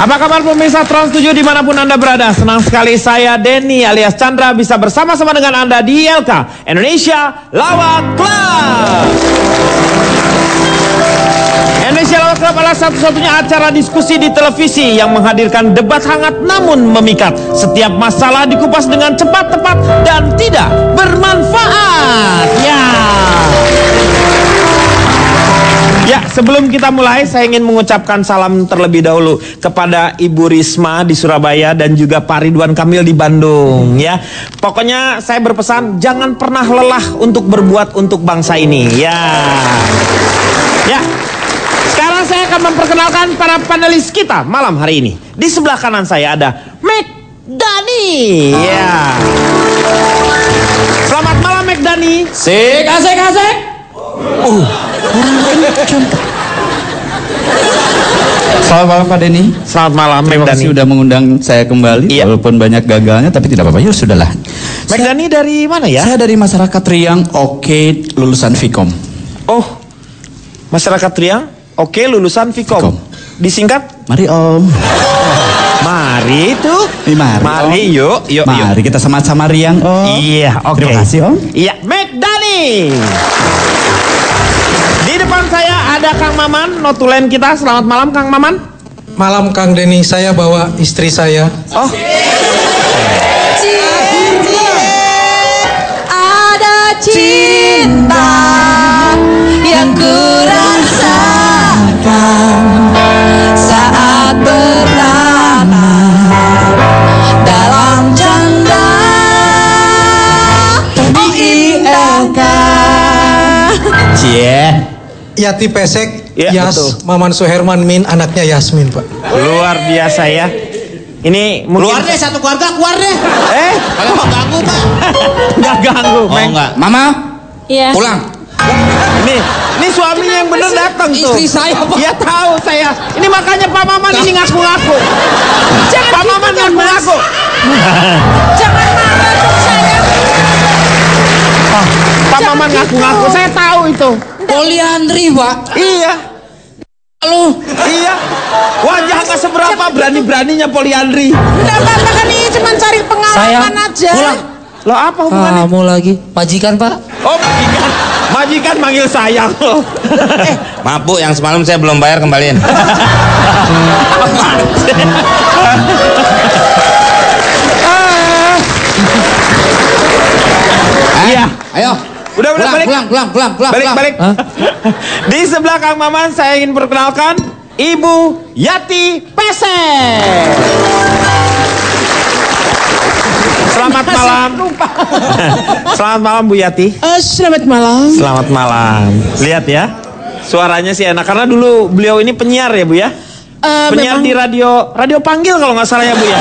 Apa kabar pemirsa Trans 7 dimanapun Anda berada? Senang sekali saya Denny alias Chandra bisa bersama-sama dengan Anda di ILK Indonesia Lawak Club. Indonesia Lawak Club adalah satu-satunya acara diskusi di televisi yang menghadirkan debat hangat namun memikat. Setiap masalah dikupas dengan cepat, tepat, dan tidak bermanfaat. Ya, sebelum kita mulai, saya ingin mengucapkan salam terlebih dahulu kepada Ibu Risma di Surabaya dan juga Pak Ridwan Kamil di Bandung. Ya, pokoknya saya berpesan jangan pernah lelah untuk berbuat untuk bangsa ini. Ya. Sekarang saya akan memperkenalkan para panelis kita malam hari ini. Di sebelah kanan saya ada Meg Dani. Ya. Selamat malam Meg Dani. Asik. Selamat malam Pak Denny. Selamat malam Terima kasih sudah mengundang saya kembali. Iya. Walaupun banyak gagalnya tapi tidak apa-apa, ya sudahlah. Meg Dani dari mana ya? Saya dari masyarakat Riang, oke, lulusan Vkom. Oh, masyarakat Riang, oke, lulusan Vkom. Disingkat? Mari Om. Mari tuh. Mari Om. yuk. Mari kita sama-sama Riang Om. Iya, oke. Terima kasih Om. Iya, Meg Dani. Di depan saya ada Kang Maman, notulen kita. Selamat malam Kang Maman. Malam Kang Denny, saya bawa istri saya. Oh. Ada cinta yang kurasakan saat pertama dalam canda di ILK. Yati Pesek, Ya, Yas, betul. Maman Suherman Min, anaknya Yasmin Pak. Luar biasa ya. Ini mungkin Keluar deh satu keluarga, keluar deh. Kalian mau ganggu Pak? Nggak ganggu, Oh Meg. enggak. Mama, Iya. pulang. Ini suaminya yang bener datang tuh. Istri saya Pak. Ya tahu saya. Ini makanya Pak Maman ini ngaku-ngaku. Pak Maman ngaku-ngaku. Jangan marah dong saya. Pak Maman ngaku-ngaku. Saya tahu itu. Poliandri Pak. Iya. Lu. Iya. Wajah nggak seberapa, berani-beraninya poliandri. Udah apa-apa kan ini cuma cari pengalaman aja. Pulang. Lo apa hubungannya? Kamu lagi majikan Pak. Oh, majikan. Majikan manggil sayang lo. Maaf Bu, yang semalam saya belum bayar, kembaliin. Iya. Ayo. Udah balik. Balik. Hah? Di sebelah Kang Maman saya ingin perkenalkan Ibu Yati Pesek. Selamat malam. Selamat malam Bu Yati. Selamat malam. Selamat malam. Lihat ya. Suaranya sih enak karena dulu beliau ini penyiar ya Bu ya. Penyiar memang- di radio Panggil kalau nggak salah ya Bu ya.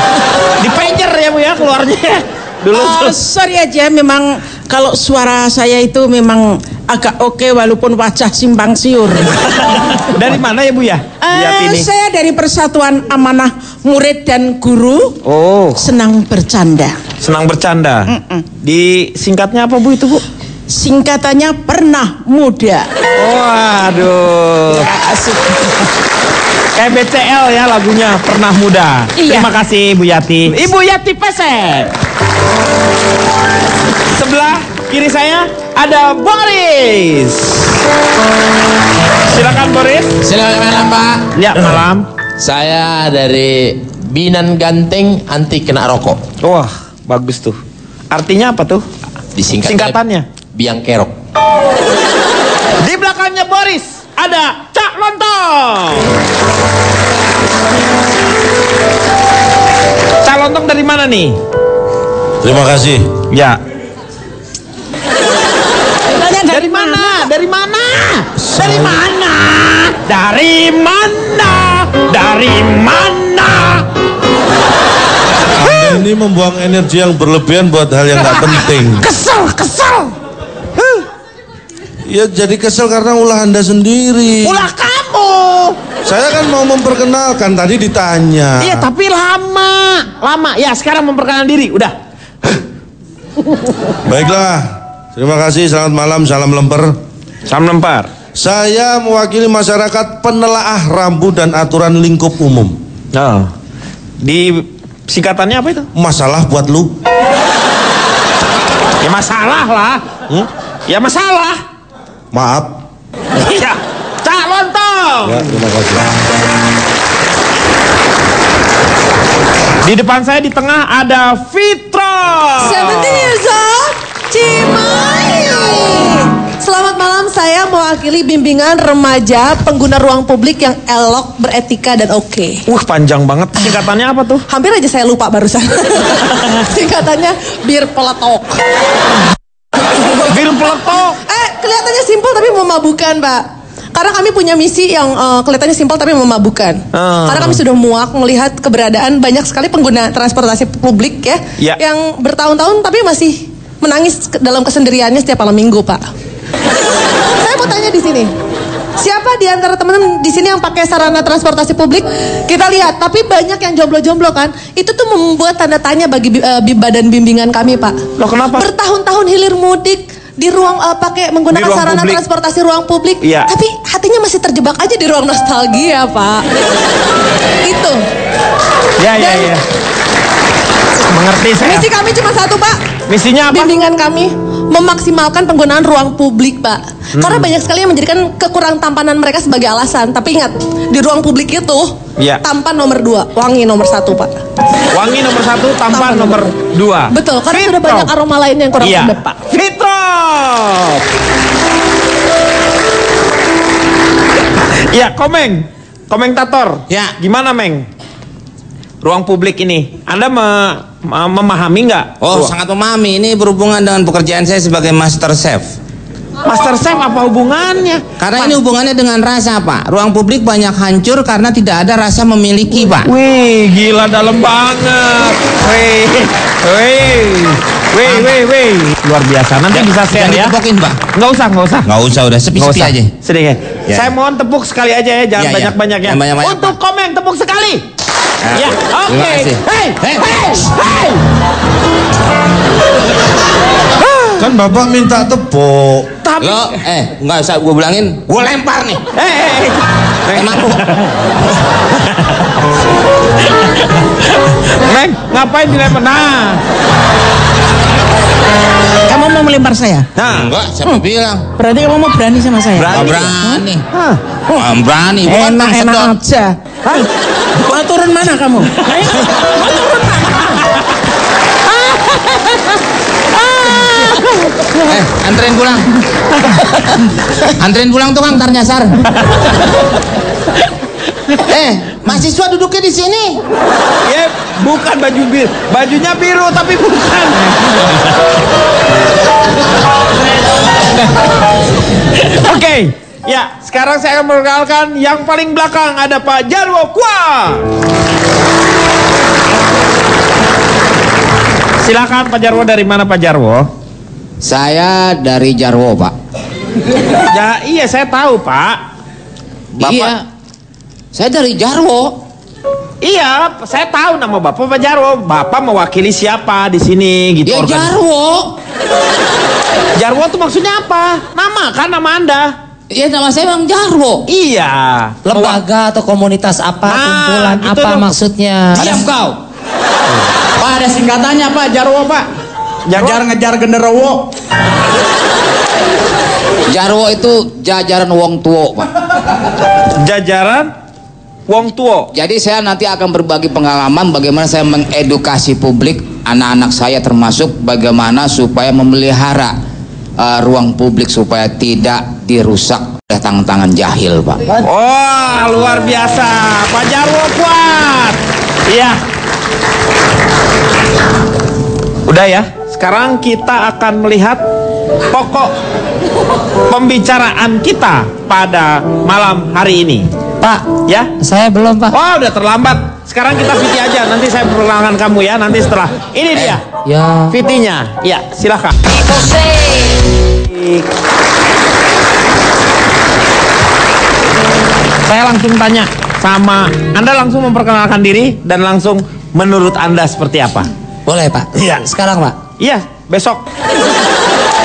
Di pager ya Bu ya keluarnya. Dulu tuh. Sorry aja, memang kalau suara saya itu memang agak oke walaupun wajah simpang siur. Dari mana ya Bu ya? Bu Yati ini. Saya dari Persatuan Amanah Murid dan Guru. Oh, Senang bercanda. senang bercanda. Di singkatnya apa Bu itu Bu? Singkatannya pernah muda. Waduh. Asik. Kayak BCL ya lagunya Pernah Muda. Iya. Terima kasih Bu Yati. Ibu Yati Pesek. Sebelah kiri saya ada Boris. Silakan Boris. Selamat malam Pak. Ya, malam. Saya dari Binan Ganteng Anti Kena Rokok. Wah, bagus tuh. Artinya apa tuh? Singkatannya. Biang Kerok. Di belakangnya Boris ada Cak Lontong. Cak Lontong dari mana nih? Terima kasih. Ya. Dari mana? Dari mana? Dari mana? Dari mana? Dari mana? Anda ini membuang energi yang berlebihan buat hal yang nggak penting. Kesel. Ya jadi kesel karena ulah Anda sendiri. Ulah kamu. Saya kan mau memperkenalkan, tadi ditanya. Iya, tapi lama. Ya, sekarang memperkenalkan diri. Udah. Baiklah. Terima kasih, selamat malam, salam lemper. Salam lempar. Saya mewakili masyarakat penelaah rambu dan aturan lingkup umum. Oh. Di singkatannya apa itu? Masalah buat lu. Ya masalah lah. Ya masalah. Maaf. Iya. Cak Lontong. Ya, terima kasih. Di depan saya di tengah ada Fitro. 17 years old, Cimahi. Selamat malam, saya mewakili bimbingan remaja pengguna ruang publik yang elok, beretika dan oke. Panjang banget. Singkatannya apa tuh? Hampir aja saya lupa barusan. Singkatannya bir peletok. Bir peletok. Kelihatannya simpel tapi memabukan, Pak. Karena kami punya misi yang kelihatannya simpel tapi memabukan. Karena kami sudah muak melihat keberadaan banyak sekali pengguna transportasi publik ya. Yang bertahun-tahun tapi masih menangis dalam kesendiriannya setiap malam minggu, Pak. Saya mau tanya di sini. Siapa di antara teman-teman di sini yang pakai sarana transportasi publik? Kita lihat, tapi banyak yang jomblo-jomblo kan. Itu tuh membuat tanda tanya bagi badan bimbingan kami, Pak. Loh, kenapa? Bertahun-tahun hilir mudik di ruang pakai menggunakan sarana publik. Transportasi ruang publik, tapi hatinya masih terjebak aja di ruang nostalgia, Pak. Itu. Ya. Mengerti saya. Misi kami cuma satu, Pak. Misinya apa? Bimbingan kami memaksimalkan penggunaan ruang publik, Pak. Karena banyak sekali yang menjadikan kekurang tampanan mereka sebagai alasan. Tapi ingat, di ruang publik itu tampan nomor 2, wangi nomor 1, Pak. Wangi nomor 1, tampan nomor 2. Betul, karena sudah banyak aroma lain yang kurang sedap, Pak. Fitro. Ya, komentator. Ya. Gimana, Meng? Ruang publik ini, Anda memahami nggak? Oh, sangat memahami. Ini berhubungan dengan pekerjaan saya sebagai master chef. Master chef apa hubungannya? Karena ini hubungannya dengan rasa, Pak. Ruang publik banyak hancur karena tidak ada rasa memiliki, Pak. Wih, gila dalam banget. Wih. Luar biasa. Nanti bisa share ya. Ditepokin, Pak. Nggak usah. Nggak usah, udah sepi-sepi aja. Sedikit. Ya. Saya mohon tepuk sekali aja ya, jangan banyak-banyak ya. Banyak-banyak, untuk Pak. komen tepuk sekali. Ya, Terima oke. kasih. Hey. Kan Bapak minta tepuk. Tapi Lo, nggak usah gue bilangin, gue lempar nih. Emang Neng, ngapain dilempar? Nah. Kamu mau melempar saya? enggak, siapa bilang? Berarti kamu mau berani sama saya? Nggak berani. Berani, bukan Enak-enak sedot. aja. Mau turun mana kamu? Anterin pulang. Anterin pulang tukang, ntar nyasar. Mahasiswa duduknya di sini. Ya, bukan baju biru. Bajunya biru tapi bukan. Oke. Ya, sekarang saya akan memperkenalkan yang paling belakang ada Pak Jarwo Kwa. Silakan Pak Jarwo, dari mana Pak Jarwo? Saya dari Jarwo, Pak. Ya, iya saya tahu, Pak. Bapak. Iya. Saya dari Jarwo. Iya, saya tahu nama Bapak Pak Jarwo. Bapak mewakili siapa di sini gitu? Ya Jarwo. Jarwo itu maksudnya apa? Nama kan, nama Anda. Ya nama saya Bang Jarwo. Iya. Lembaga atau komunitas apa, kumpulan gitu apa dong. maksudnya? Diam kau. Pak, ada singkatannya, Pak. Jarwo, Pak. Ngejar genderuwo. Jarwo itu jajaran wong tuo, Pak. Jajaran wong tuo. Jadi saya nanti akan berbagi pengalaman bagaimana saya mengedukasi publik, anak-anak saya termasuk, bagaimana supaya memelihara ruang publik supaya tidak dirusak oleh tangan-tangan jahil, Pak. Wah, luar biasa. Pak Jarwo kuat. Iya. Udah ya. Sekarang kita akan melihat pokok pembicaraan kita pada malam hari ini. Pak, Ya. saya belum, Pak. Oh, udah terlambat. Sekarang kita VT aja. Nanti saya perkenalkan kamu ya. Nanti setelah ini dia Ya. VT-nya. Ya, silakan. Saya langsung tanya sama Anda, langsung memperkenalkan diri dan langsung menurut Anda seperti apa? Boleh, Pak? Iya. Sekarang, Pak. Iya, besok.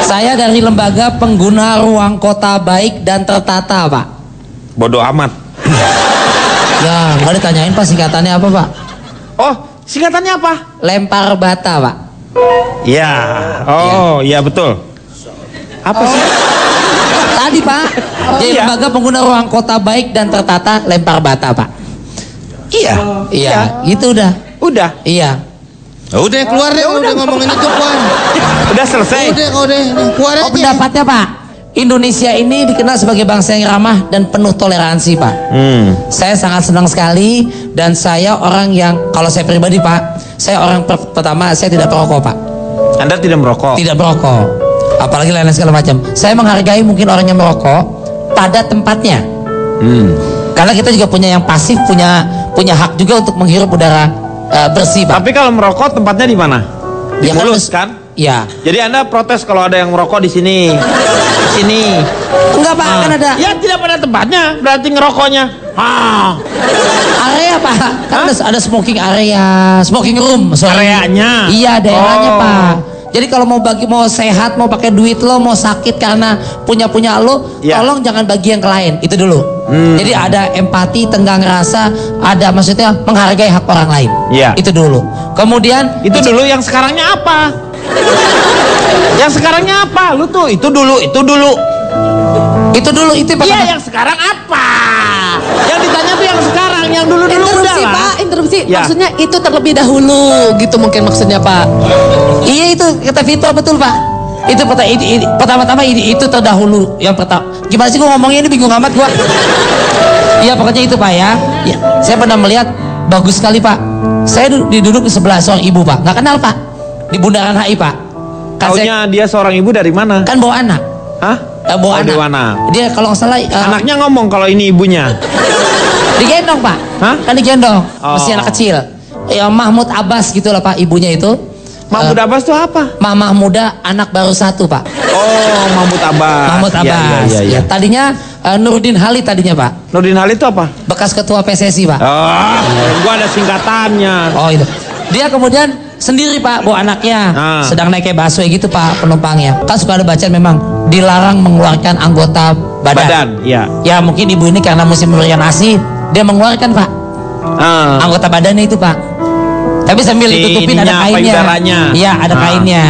Saya dari lembaga pengguna ruang kota baik dan tertata, Pak. Bodoh amat. Ya, nggak ditanyain Pak singkatannya apa Pak? Oh, singkatannya apa? Lempar bata Pak. Iya. Oh, iya betul. Apa sih? Tadi Pak, jadi iya. lembaga pengguna ruang kota baik dan tertata lempar bata Pak. Iya. Iya, gitu udah. Udah. Iya. Udah keluar deh, udah ngomongin itu keluar. Udah selesai. Udah keluar aja. Oh, pendapatnya Pak, Indonesia ini dikenal sebagai bangsa yang ramah dan penuh toleransi Pak. Saya sangat senang sekali dan saya orang yang, kalau saya pribadi Pak, saya orang pertama saya tidak perokok Pak. Anda tidak merokok? Tidak merokok, apalagi lain-lain segala macam. Saya menghargai mungkin orang yang merokok pada tempatnya. Karena kita juga punya yang pasif, punya hak juga untuk menghirup udara bersih Pak. Tapi kalau merokok tempatnya di mana? Di Ya, mulut kan? Ya. Jadi Anda protes kalau ada yang merokok di sini. Di sini. Enggak Pak, kan ada Ya tidak pada tempatnya, berarti ngerokoknya. area Pak. Kan ada smoking area, smoking room. Areanya. Iya, daerahnya Oh. Pak. Jadi kalau mau sehat, mau pakai duit lo, mau sakit karena punya lo, Ya. tolong jangan bagi yang ke lain. Itu dulu. Jadi ada empati, tenggang rasa, ada maksudnya menghargai hak orang lain. Ya. Itu dulu. Kemudian Itu dulu, yang sekarangnya apa? Yang sekarangnya apa? Lu tuh itu dulu. itu dulu itu Pak. Iya, yang sekarang apa? Yang ditanya tuh yang sekarang, yang dulu udah Interupsi lah. Pak, interupsi. Ya. Maksudnya itu terlebih dahulu gitu mungkin maksudnya Pak. Iya itu kata Vito betul Pak. Itu pertama-tama itu terdahulu. Yang pertama, gimana sih gua ngomongnya ini bingung amat gua. Iya pokoknya itu Pak ya. Ya, saya pernah melihat bagus sekali Pak. Saya duduk di sebelah seorang ibu Pak. Nggak kenal Pak. Di Bundaran HI Pak. Taunya dia seorang ibu dari mana? Kan bawa anak. Hah? Bawa Oh, anak. Dia kalau nggak salah Anaknya ngomong kalau ini ibunya. digendong Pak. Hah? Kan digendong. Oh. Masih anak kecil. Ya Mahmud Abbas gitulah Pak ibunya itu. Mahmud Abbas tuh apa? Mamah muda anak baru satu Pak. Oh, Mahmud Abbas. Mahmud Abbas. Iya. Ya, tadinya Nurdin Halid tadinya Pak. Nurdin Halid itu apa? Bekas ketua PSSI Pak. Oh, gua ada singkatannya. Oh itu. Dia kemudian sendiri Pak bawa anaknya. Sedang naik kayak busway gitu Pak penumpangnya. Kan suka ada bacaan memang dilarang mengeluarkan anggota badan. Iya. Ya mungkin ibu ini karena musim pemberian ASI dia mengeluarkan Pak. Anggota badannya itu Pak. Tapi sambil Si ditutupin ada ininya, kainnya. payudaranya. Iya ada kainnya.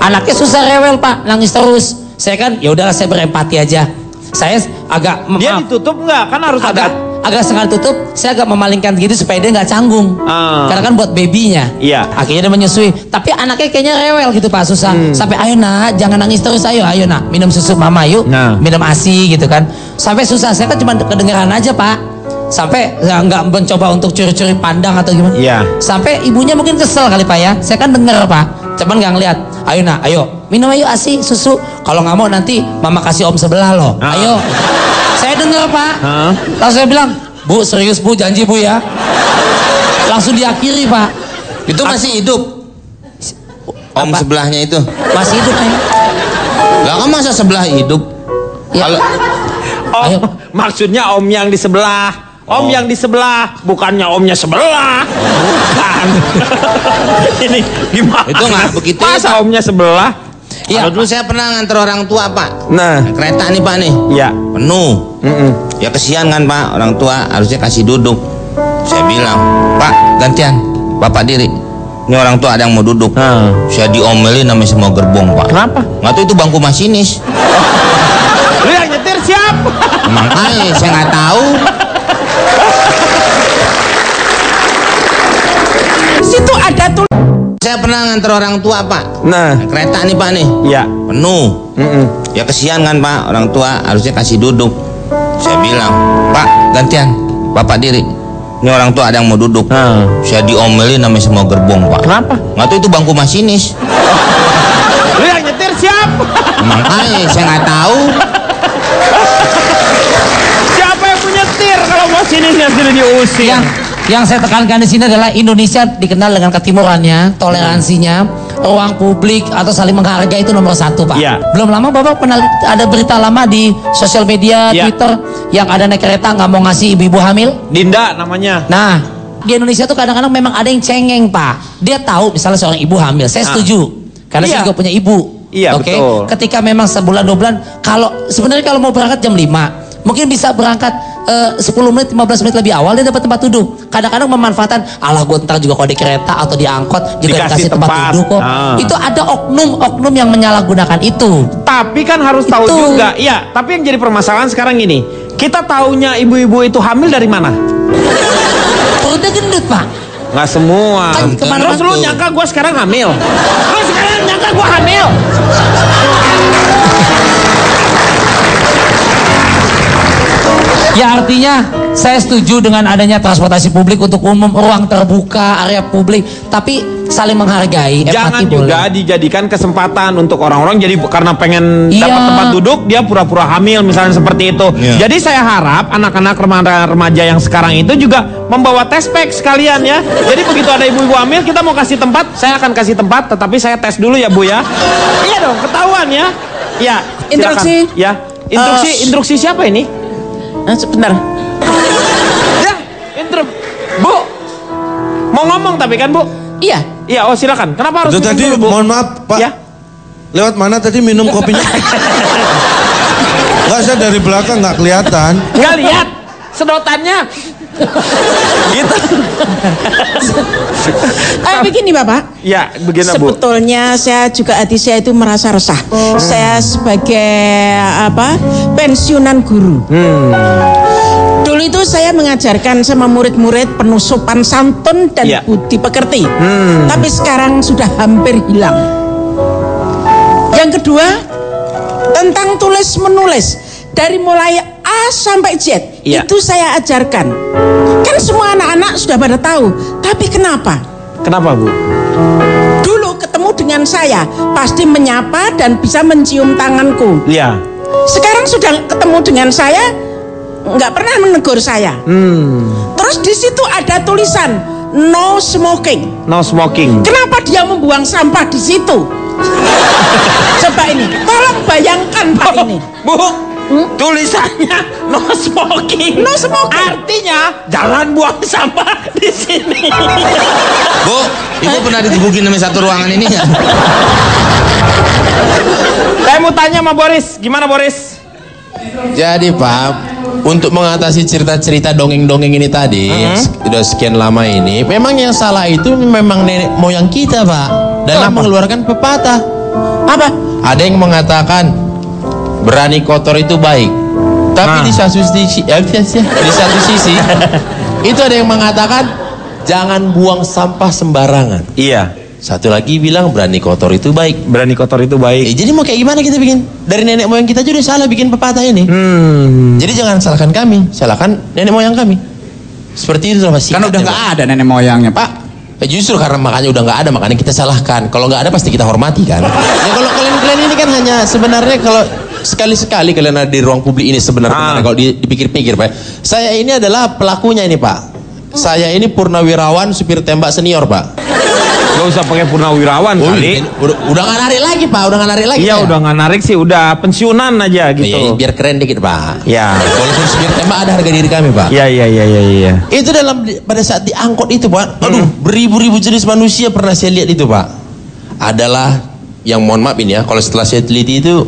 Anaknya susah rewel Pak, nangis terus. Saya kan ya udahlah saya berempati aja. Saya agak Dia maaf, ditutup nggak? Kan harus agak sengaja tutup. Saya agak memalingkan gitu supaya dia nggak canggung. Karena kan buat babynya. Iya. Akhirnya dia menyusui. Tapi anaknya kayaknya rewel gitu Pak, susah. Sampai ayo nak, jangan nangis terus, ayo nak, minum susu mama yuk, minum ASI gitu kan. Sampai susah. Saya kan cuma kedengeran aja Pak. Sampai nggak mencoba untuk curi-curi pandang atau gimana. Iya. Sampai ibunya mungkin kesel kali Pak ya. Saya kan denger Pak. Cuman nggak ngeliat. Ayo nak, ayo minum ayo ASI susu. Kalau nggak mau nanti mama kasih om sebelah loh. Ayo. Saya denger Pak. Langsung saya bilang, Bu serius Bu, janji Bu ya. Langsung diakhiri Pak. Itu masih hidup. Om sebelahnya itu masih hidup ya. Lah kan masa sebelah hidup? Ya. Kalau maksudnya om yang di sebelah. Om yang di sebelah, bukannya omnya sebelah. Bukan. Ini gimana? Itu nggak begitu ya, Masa Pak? omnya sebelah? Kalau dulu saya pernah nganter orang tua Pak. Nah. Kereta nih Pak nih. Iya. Penuh. Ya kesian kan Pak, orang tua harusnya kasih duduk. Saya bilang, Pak gantian, Bapak diri. Ini orang tua ada yang mau duduk. Saya diomelin namanya semua gerbong Pak. Kenapa? Nggak tahu itu bangku masinis. Lu yang nyetir siapa? Makanya saya nggak tahu. Situ ada tuh. Saya pernah nganter orang tua Pak. Nah. Kereta nih Pak nih. Iya. Penuh. Ya kesian kan Pak, orang tua harusnya kasih duduk. Saya bilang, Pak gantian, Bapak diri. Ini orang tua ada yang mau duduk. Saya diomelin namanya semua gerbong Pak. Kenapa? Nggak tahu itu bangku masinis. Lu yang nyetir siapa? Makanya saya nggak tahu. Siapa yang punya tir kalau masinisnya sudah diusir? Yang saya tekankan di sini adalah Indonesia dikenal dengan ketimurannya, toleransinya, ruang publik atau saling menghargai itu nomor satu Pak. Iya. Belum lama Bapak pernah ada berita lama di sosial media, Iya. Twitter, yang ada naik kereta nggak mau ngasih ibu-ibu hamil. Dinda namanya. Nah, di Indonesia tuh kadang-kadang memang ada yang cengeng Pak. Dia tahu misalnya seorang ibu hamil, saya setuju. Karena saya Iya. juga punya ibu. Iya, Oke? betul. Ketika memang sebulan 2 bulan, kalau sebenarnya kalau mau berangkat jam 5, Mungkin bisa berangkat 10 menit, 15 menit lebih awal dia dapat tempat duduk. Kadang-kadang memanfaatkan, alah gue ntar juga kalau di kereta atau di angkot juga dikasih tempat duduk kok. Itu ada oknum-oknum yang menyalahgunakan itu. Tapi kan harus tahu juga. Ya, tapi yang jadi permasalahan sekarang gini. Kita taunya ibu-ibu itu hamil dari mana? Perutnya gendut, Pak. Nggak semua. Terus lu nyangka gue sekarang hamil? Lu sekarang nyangka gue hamil? Ya artinya saya setuju dengan adanya transportasi publik untuk umum, ruang terbuka, area publik, tapi saling menghargai. Jangan juga dijadikan kesempatan untuk orang-orang jadi karena pengen dapat tempat duduk dia pura-pura hamil misalnya seperti itu. Jadi saya harap anak-anak remaja yang sekarang itu juga membawa test pack sekalian ya. Jadi begitu ada ibu-ibu hamil kita mau kasih tempat, saya akan kasih tempat, tetapi saya tes dulu ya Bu ya. Iya dong, ketahuan ya. Ya, instruksi. Ya, instruksi siapa ini? Sebentar. Ya, Bu. Mau ngomong tapi kan, Bu? Iya. Iya, oh silakan. Kenapa harus minum tadi dulu, Bu? Mohon maaf, Pak. Ya. Lewat mana tadi minum kopinya? Enggak, saya dari belakang nggak kelihatan. Nggak lihat sedotannya. Gitu. Begini Bapak. Ya, begini Bu. Sebetulnya saya juga hati saya itu merasa resah. Saya sebagai pensiunan guru. Dulu itu saya mengajarkan sama murid-murid penuh sopan santun dan budi pekerti. Tapi sekarang sudah hampir hilang. Yang kedua, tentang tulis menulis dari mulai A sampai Z itu saya ajarkan. Kan semua anak-anak sudah pada tahu. Tapi kenapa? Kenapa Bu? Dulu ketemu dengan saya pasti menyapa dan bisa mencium tanganku. Iya. Sekarang sudah ketemu dengan saya nggak pernah menegur saya. Terus di situ ada tulisan no smoking. No smoking. Kenapa dia membuang sampah di situ? Coba ini, tolong bayangkan Pak ini. Bu, tulisannya no smoking. No smoking. Artinya jangan buang sampah di sini. Bu, Ibu pernah digebukin sama satu ruangan ini ya? Saya mau tanya sama Boris, gimana Boris? Jadi Pak, untuk mengatasi cerita-cerita dongeng-dongeng ini tadi, sudah sekian lama ini, memang yang salah itu memang nenek moyang kita Pak, dalam mengeluarkan pepatah. Apa? Ada yang mengatakan berani kotor itu baik, tapi di satu sisi, itu ada yang mengatakan jangan buang sampah sembarangan. Iya. Satu lagi bilang berani kotor itu baik. Berani kotor itu baik. Jadi mau kayak gimana kita bikin? Dari nenek moyang kita juga salah bikin pepatah ini. Jadi jangan salahkan kami, salahkan nenek moyang kami. Seperti itu sama Kan udah nggak ada nenek moyangnya Pak. Justru karena makanya udah nggak ada, makanya kita salahkan. Kalau nggak ada pasti kita hormati kan. Ya kalau kalian ini kan hanya sebenarnya kalau sekali-sekali kalian ada di ruang publik ini sebenarnya kalau dipikir-pikir Pak. Saya ini adalah pelakunya ini Pak. Saya ini purnawirawan supir tembak senior Pak. Gak usah pakai purnawirawan kali. Udah nggak narik lagi Pak, udah nggak narik lagi. Iya udah nggak narik sih, udah pensiunan aja gitu. Iya, biar keren dikit Pak. Ya. Walaupun supir tembak ada harga diri kami Pak. Iya. Itu pada saat diangkut itu Pak, aduh beribu-ribu jenis manusia pernah saya lihat itu Pak. Adalah yang mohon maaf ini ya, kalau setelah saya teliti itu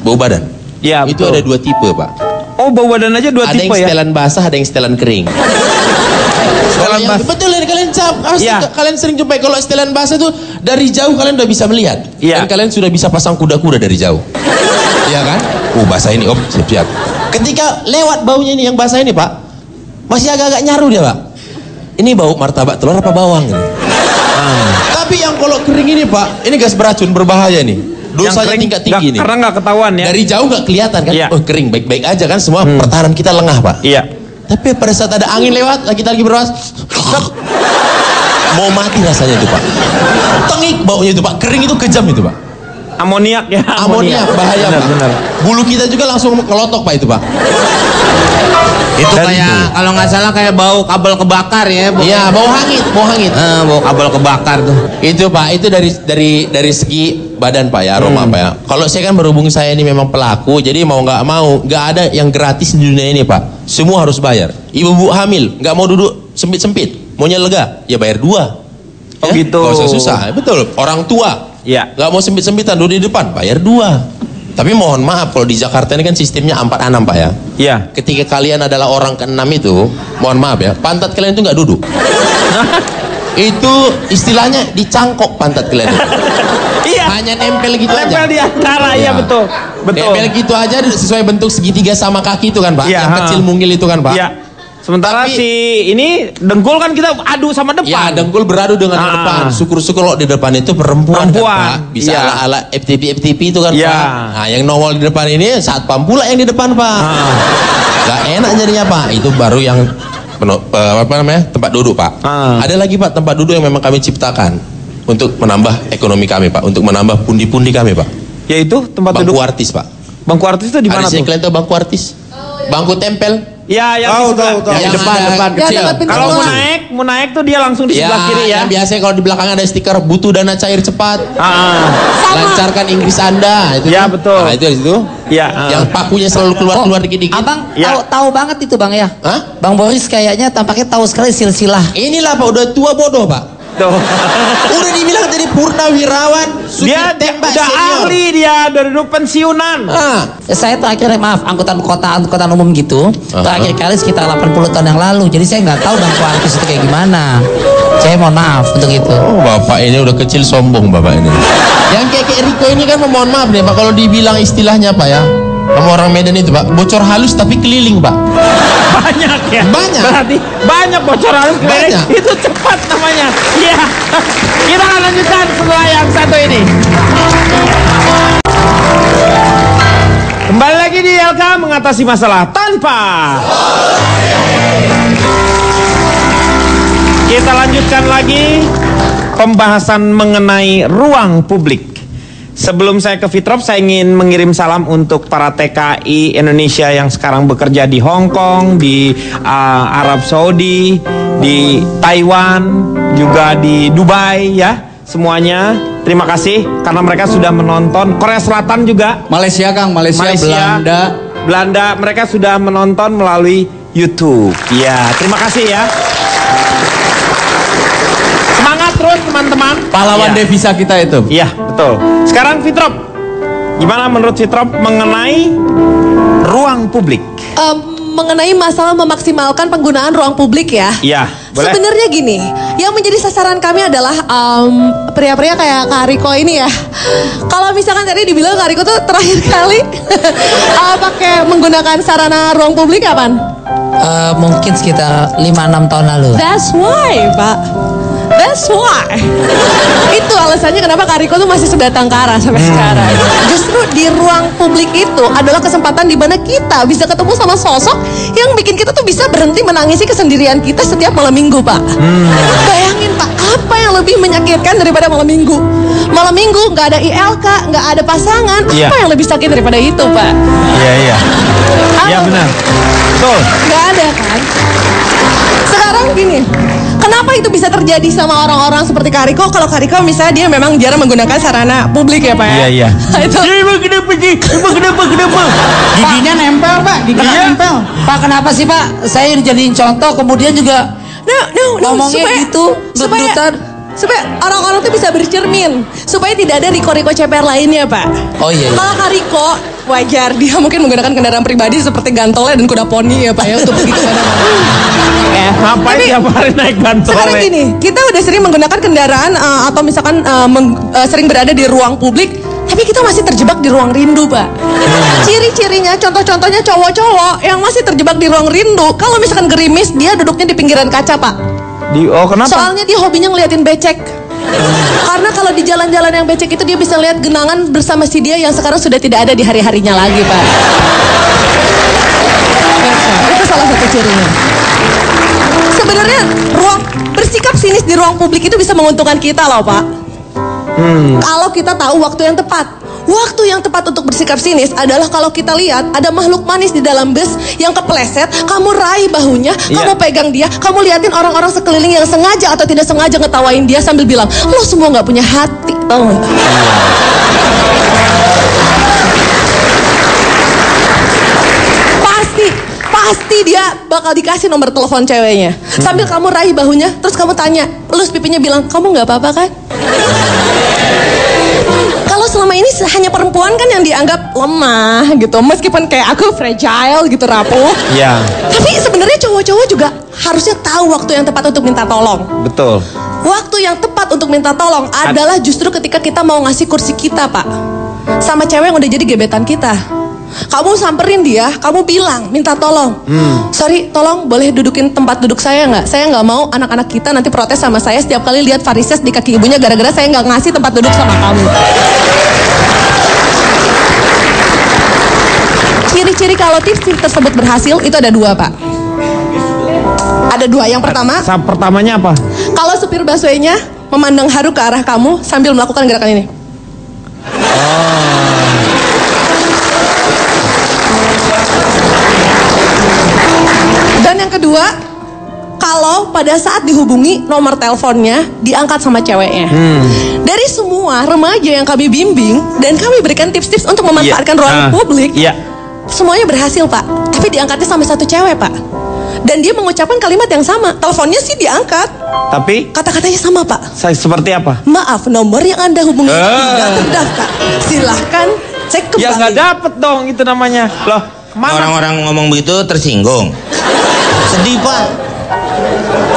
bau badan. Iya. Itu ada dua tipe Pak. Oh bau badan aja dua tipe ya? Ada yang setelan basah, ada yang setelan kering. Betul ya kalian sering jumpai kalau setelan basah itu dari jauh kalian udah bisa melihat. Dan kalian sudah bisa pasang kuda-kuda dari jauh. Iya kan? Basah ini, siap-siap. Ketika lewat baunya ini yang basah ini Pak, masih agak-agak nyaru dia Pak. Ini bau martabak telur apa bawang ini? Tapi yang kalau kering ini Pak, ini gas beracun berbahaya nih. Dosanya tingkat tinggi nih. Karena nggak ketahuan ya. Dari jauh nggak kelihatan kan? Oh kering, baik-baik aja kan, semua pertahanan kita lengah Pak. Iya. Tapi pada saat ada angin lewat, kita lagi berwas, mau mati rasanya itu Pak. Tengik baunya itu Pak, kering itu kejam itu Pak. Amoniak ya. Amoniak bahaya Pak. Benar. Bulu kita juga langsung kelotok Pak itu Pak. Itu kayak kalau nggak salah kayak bau kabel kebakar ya. Iya, bau hangit. Bau kabel kebakar tuh. Itu Pak, itu dari segi badan Pak ya, aroma Pak ya. Kalau saya kan berhubung saya ini memang pelaku, jadi mau nggak ada yang gratis di dunia ini Pak. Semua harus bayar. Ibu-ibu hamil nggak mau duduk sempit-sempit, maunya lega, ya bayar 2. Oh gitu. Gak usah susah, betul. Orang tua, nggak mau sempit-sempitan duduk di depan, bayar 2. Tapi mohon maaf, kalau di Jakarta ini kan sistemnya 4-6 Pak ya. Iya. Ketika kalian adalah orang ke-6 itu, mohon maaf ya, pantat kalian itu nggak duduk. Itu istilahnya dicangkok pantat kalian itu. Iya. Hanya nempel gitu aja. Nempel di antara, iya betul. Betul. Nempel gitu aja sesuai bentuk segitiga sama kaki itu kan Pak. Iya, Yang kecil mungil itu kan Pak. Iya. Sementara si ini dengkul kan kita adu sama depan. Ya, dengkul beradu dengan depan. Syukur-syukur kalau di depan itu perempuan. Kan, Pak. Bisa ala-ala FTP itu kan Pak. Nah, yang nongol di depan ini satpam pula yang di depan Pak. Gak enak jadinya Pak. Itu baru yang tempat duduk Pak. Ada lagi Pak tempat duduk yang memang kami ciptakan untuk menambah ekonomi kami Pak, untuk menambah pundi-pundi kami Pak. Yaitu tempat bangku duduk artis Pak. Bangku artis itu di mana tuh? Kalian tahu bangku artis? Bangku tempel. Ya, yang tahu. Yang depan kecil. Kalau mau naik tuh dia langsung di sebelah kiri ya. Yang biasanya kalau di belakang ada stiker butuh dana cair cepat. Lancarkan Inggris Anda itu. Ya, betul. Nah, itu di situ. Ya. Yang pakunya selalu keluar dikit-dikit. Abang tahu banget itu Bang ya. Hah? Bang Boris kayaknya tampaknya tahu sekali silsilah. Inilah Pak, udah tua bodoh Pak. Tuh. Udah dibilang jadi purnawirawan, dia tembak udah senior. ahli dia dari dulu pensiunan. Saya terakhir maaf angkutan umum gitu. Terakhir kali sekitar 80 tahun yang lalu. Jadi saya nggak tahu bangku artis itu kayak gimana. Saya mohon maaf untuk itu. Oh, Bapak ini udah kecil sombong Bapak ini. Yang kayak Riko ini kan mohon maaf nih Pak, kalau dibilang istilahnya Pak ya, sama orang Medan itu Pak, bocor halus tapi keliling Pak. Banyak ya. Banyak. Berarti banyak bocor halus keliling. Banyak. Itu cepat namanya. Iya. Kita akan lanjutkan setelah yang satu ini. Kembali lagi di LK mengatasi masalah tanpa. Kita lanjutkan lagi pembahasan mengenai ruang publik. Sebelum saya ke Fitrop, saya ingin mengirim salam untuk para TKI Indonesia yang sekarang bekerja di Hong Kong, di Arab Saudi, di Taiwan, juga di Dubai ya. Semuanya terima kasih karena mereka sudah menonton. Korea Selatan juga. Malaysia Kang, Malaysia, Belanda mereka sudah menonton melalui YouTube. Ya, terima kasih ya. Semangat terus teman-teman. Pahlawan devisa kita itu. Iya, betul. Sekarang Fitrop, gimana menurut Fitrop mengenai ruang publik? Mengenai masalah memaksimalkan penggunaan ruang publik ya. Iya, boleh. Sebenarnya gini, yang menjadi sasaran kami adalah pria-pria kayak Kak Riko ini ya. Kalau misalkan tadi dibilang Kak Riko tuh terakhir kali pakai menggunakan sarana ruang publik kapan? Mungkin sekitar 5-6 tahun lalu. That's why, Pak. That's why. Itu alasannya kenapa Kak Riko tuh masih sebatang kara sampai sekarang. Justru di ruang publik itu adalah kesempatan di mana kita bisa ketemu sama sosok yang bikin kita tuh bisa berhenti menangisi kesendirian kita setiap malam minggu, Pak. Bayangin, Pak, apa yang lebih menyakitkan daripada malam minggu? Malam minggu nggak ada ILK, nggak ada pasangan. Apa yang lebih sakit daripada itu, Pak? Iya. Iya benar. Betul. Nggak ada kan? Sekarang gini, kenapa itu bisa terjadi sama orang-orang seperti Kak Riko? Kalau Kak Riko misalnya dia memang jarang menggunakan sarana publik ya Pak ya? Iya. Itu. Kenapa? Giginya nempel Pak, nempel. Pak kenapa sih Pak? Saya dijadiin contoh kemudian juga ngomongnya supaya, gitu, supaya orang-orang tuh bisa bercermin, supaya tidak ada Riko-Riko CPR lainnya Pak. Oh iya. Kalau Kak Riko wajar dia mungkin menggunakan kendaraan pribadi seperti gantolnya dan kuda poni ya Pak ya untuk pergi kemana-mana. Ngapain tiap hari naik gantolnya? Sekarang gini, kita udah sering menggunakan kendaraan atau misalkan sering berada di ruang publik, tapi kita masih terjebak di ruang rindu Pak. Ciri-cirinya, contoh-contohnya cowok-cowok yang masih terjebak di ruang rindu, kalau misalkan gerimis dia duduknya di pinggiran kaca Pak. Kenapa? Soalnya dia hobinya ngeliatin becek. Karena kalau di jalan-jalan yang becek itu dia bisa lihat genangan bersama si dia yang sekarang sudah tidak ada di hari-harinya lagi Pak. Itu salah satu cirinya. Sebenarnya bersikap sinis di ruang publik itu bisa menguntungkan kita loh Pak. Kalau kita tahu waktu yang tepat. Waktu yang tepat untuk bersikap sinis adalah kalau kita lihat ada makhluk manis di dalam bus yang kepleset, kamu raih bahunya, kamu pegang dia, kamu liatin orang-orang sekeliling yang sengaja atau tidak sengaja ngetawain dia sambil bilang, lo semua nggak punya hati, tau nggak? Pasti dia bakal dikasih nomor telepon ceweknya. Sambil kamu raih bahunya, terus kamu tanya, elus pipinya bilang, kamu nggak apa-apa kan? Kalau selama ini hanya perempuan kan yang dianggap lemah gitu, meskipun kayak aku fragile gitu, rapuh. Iya. Tapi sebenarnya cowok-cowok juga harusnya tahu waktu yang tepat untuk minta tolong. Betul. Waktu yang tepat untuk minta tolong adalah justru ketika kita mau ngasih kursi kita, Pak, sama cewek yang udah jadi gebetan kita. Kamu samperin dia, kamu bilang minta tolong. Sorry, tolong boleh dudukin tempat duduk saya nggak? Saya nggak mau anak-anak kita nanti protes sama saya setiap kali lihat varises di kaki ibunya gara-gara saya nggak ngasih tempat duduk sama kamu. Ciri-ciri kalau tips tersebut berhasil itu ada 2, Pak. Ada 2. Yang pertama, pertamanya apa? kalau supir busway-nya memandang haru ke arah kamu sambil melakukan gerakan ini. Dan yang kedua, kalau pada saat dihubungi nomor teleponnya diangkat sama ceweknya. Dari semua remaja yang kami bimbing dan kami berikan tips-tips untuk memanfaatkan ruang publik, semuanya berhasil, Pak. Tapi diangkatnya sama satu cewek, Pak. Dan dia mengucapkan kalimat yang sama. Teleponnya sih diangkat, tapi kata-katanya sama, Pak. Seperti apa? Maaf, nomor yang Anda hubungi tidak terdaftar. Silahkan cek kembali. Ya nggak dapet dong, itu namanya. Loh, orang-orang ngomong begitu tersinggung. Sedih, Pak.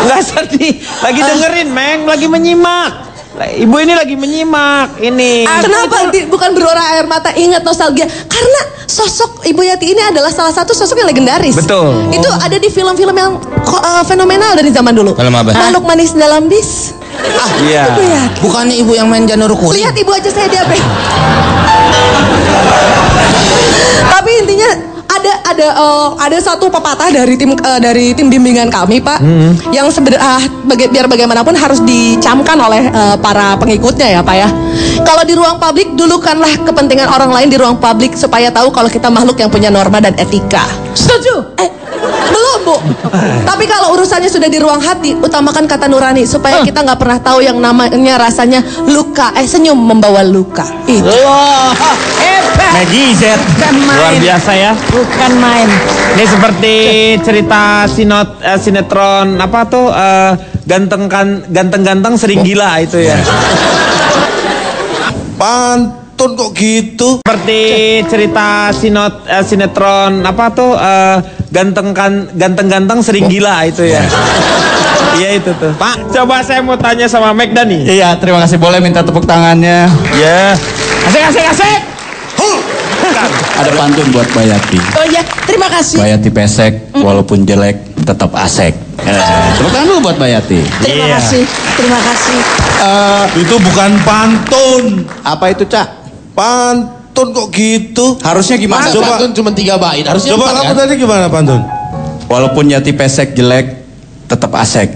Nggak sedih, lagi dengerin, Meng, lagi menyimak. Ibu ini lagi menyimak ini. Kenapa bukan berurai air mata ingat nostalgia? Karena sosok Ibu Yati ini adalah salah satu sosok yang legendaris. Betul. Itu ada di film-film yang fenomenal dari zaman dulu. Film apa? Makhluk Manis Dalam Bis. Iya. Bukannya ibu yang main Janur Kuning? Lihat ibu aja saya di HP. Tapi intinya ada satu pepatah dari tim bimbingan kami, Pak, yang sebenarnya biar bagaimanapun harus dicamkan oleh para pengikutnya ya, Pak ya. Kalau di ruang publik, dulukanlah kepentingan orang lain di ruang publik supaya tahu kalau kita makhluk yang punya norma dan etika. Setuju? Belum, Bu. Tapi kalau urusannya sudah di ruang hati, utamakan kata nurani supaya kita nggak pernah tahu yang namanya rasanya luka. Senyum membawa luka. Itu. Hebat. Maggie Z. Luar biasa ya. Bukan main. Ini seperti cerita sinetron apa tuh, ganteng-ganteng sering gila itu ya. Pantun kok gitu? Seperti cerita sinetron apa tuh, ganteng-ganteng sering gila itu ya. Iya itu tuh. Pak, coba saya mau tanya sama Megda nih. Iya, terima kasih. Boleh minta tepuk tangannya? Ya. Asik. Ada pantun buat Mbak Yati. Oh ya, terima kasih. Mbak Yati pesek, walaupun jelek tetap asek. Tepuk tangan dulu buat Mbak Yati. Terima kasih. Itu bukan pantun. Apa itu, Cak? Pantun kok gitu? Harusnya gimana? Coba pantun cuma 3 bait. Harusnya Coba 4, kamu kan? tadi gimana pantun? Walaupun Yati pesek jelek tetap asek.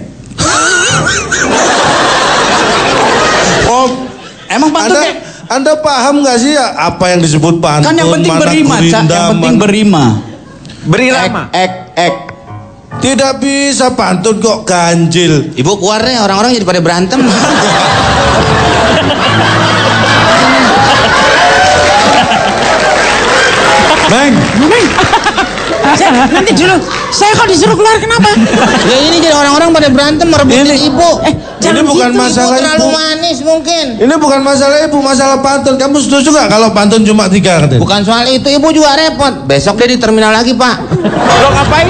Oh, emang pantun Anda paham nggak sih ya apa yang disebut pantun? Kan yang penting berima, Cak. Yang penting berima. Berirama. Ek. Tidak bisa pantun kok ganjil. Ibu keluar deh, orang-orang jadi pada berantem. Meng. Nanti dulu, saya kok disuruh keluar kenapa? Ya ini jadi orang-orang pada berantem merebutin ibu. Ini bukan masalah ibu. Terlalu ibu. manis mungkin. Ini bukan masalah ibu, masalah pantun. Kamu setuju nggak kalau pantun cuma 3 katanya? Bukan soal itu, ibu juga repot. Besok dia di terminal lagi, Pak. Lo ngapain?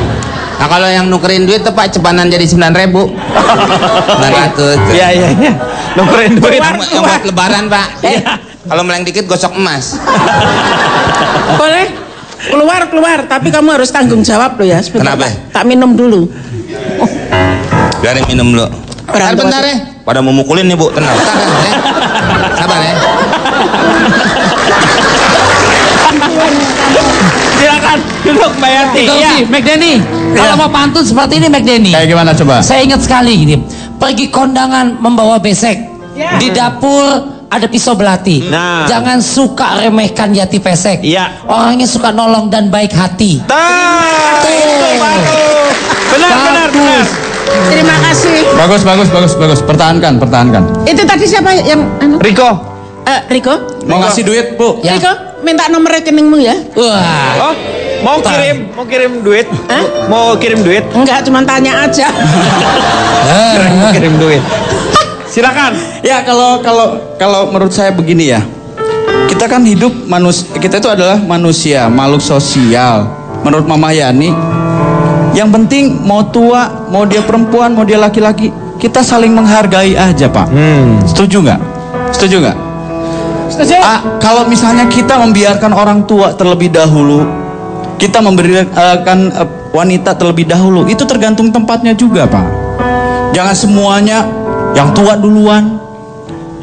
Nah kalau yang nukerin duit tuh, Pak, cepanan jadi 9.000. 900. Iya. Nukerin duit. Yang buat lebaran, Pak. Kalau meleng dikit gosok emas. Boleh? Keluar, tapi kamu harus tanggung jawab lo ya. Sebentar, Kenapa? Pak. Tak minum dulu. Biarin minum dulu. Bentar ya. Pada mau mukulin nih, Bu. Tenang. Sabar ya. Silakan duduk Mbak Yati. Iya, McDenny. Kalau mau pantun seperti ini McDenny. Kayak gimana coba? Saya ingat sekali gini. Pergi kondangan membawa besek. Di dapur ada pisau belati. Nah. Jangan suka remehkan Yati pesek. Iya. Orangnya suka nolong dan baik hati. Benar. Terima kasih. Bagus. Pertahankan. Itu tadi siapa yang Riko. Riko? Mau ngasih duit, Bu? Ya. Riko, minta nomor rekeningmu ya. Wah. Oh, mau kirim duit? Mau kirim duit? Enggak, cuma tanya aja. Kirim duit. Silakan. Ya kalau menurut saya begini ya. kita kan hidup kita itu adalah manusia, makhluk sosial. Menurut Mama Yani, yang penting mau tua, mau dia perempuan, mau dia laki-laki, kita saling menghargai aja, Pak. Setuju nggak? Setuju nggak? Setuju. Kalau misalnya kita membiarkan orang tua terlebih dahulu, kita memberikan wanita terlebih dahulu, itu tergantung tempatnya juga, Pak. Jangan semuanya yang tua duluan,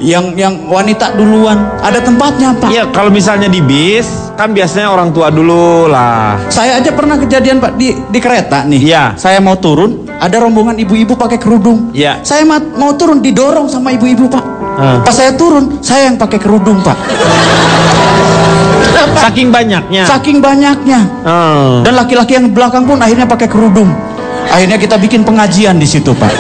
yang wanita duluan. Ada tempatnya, Pak. Iya, kalau misalnya di bis kan biasanya orang tua dulu lah. Saya aja pernah kejadian, Pak, di kereta nih. Iya. Saya mau turun, ada rombongan ibu-ibu pakai kerudung. Iya. Saya mau turun, didorong sama ibu-ibu, Pak. Pas saya turun, saya yang pakai kerudung, Pak. Saking banyaknya. Saking banyaknya. Dan laki-laki yang belakang pun akhirnya pakai kerudung. Akhirnya kita bikin pengajian di situ, Pak.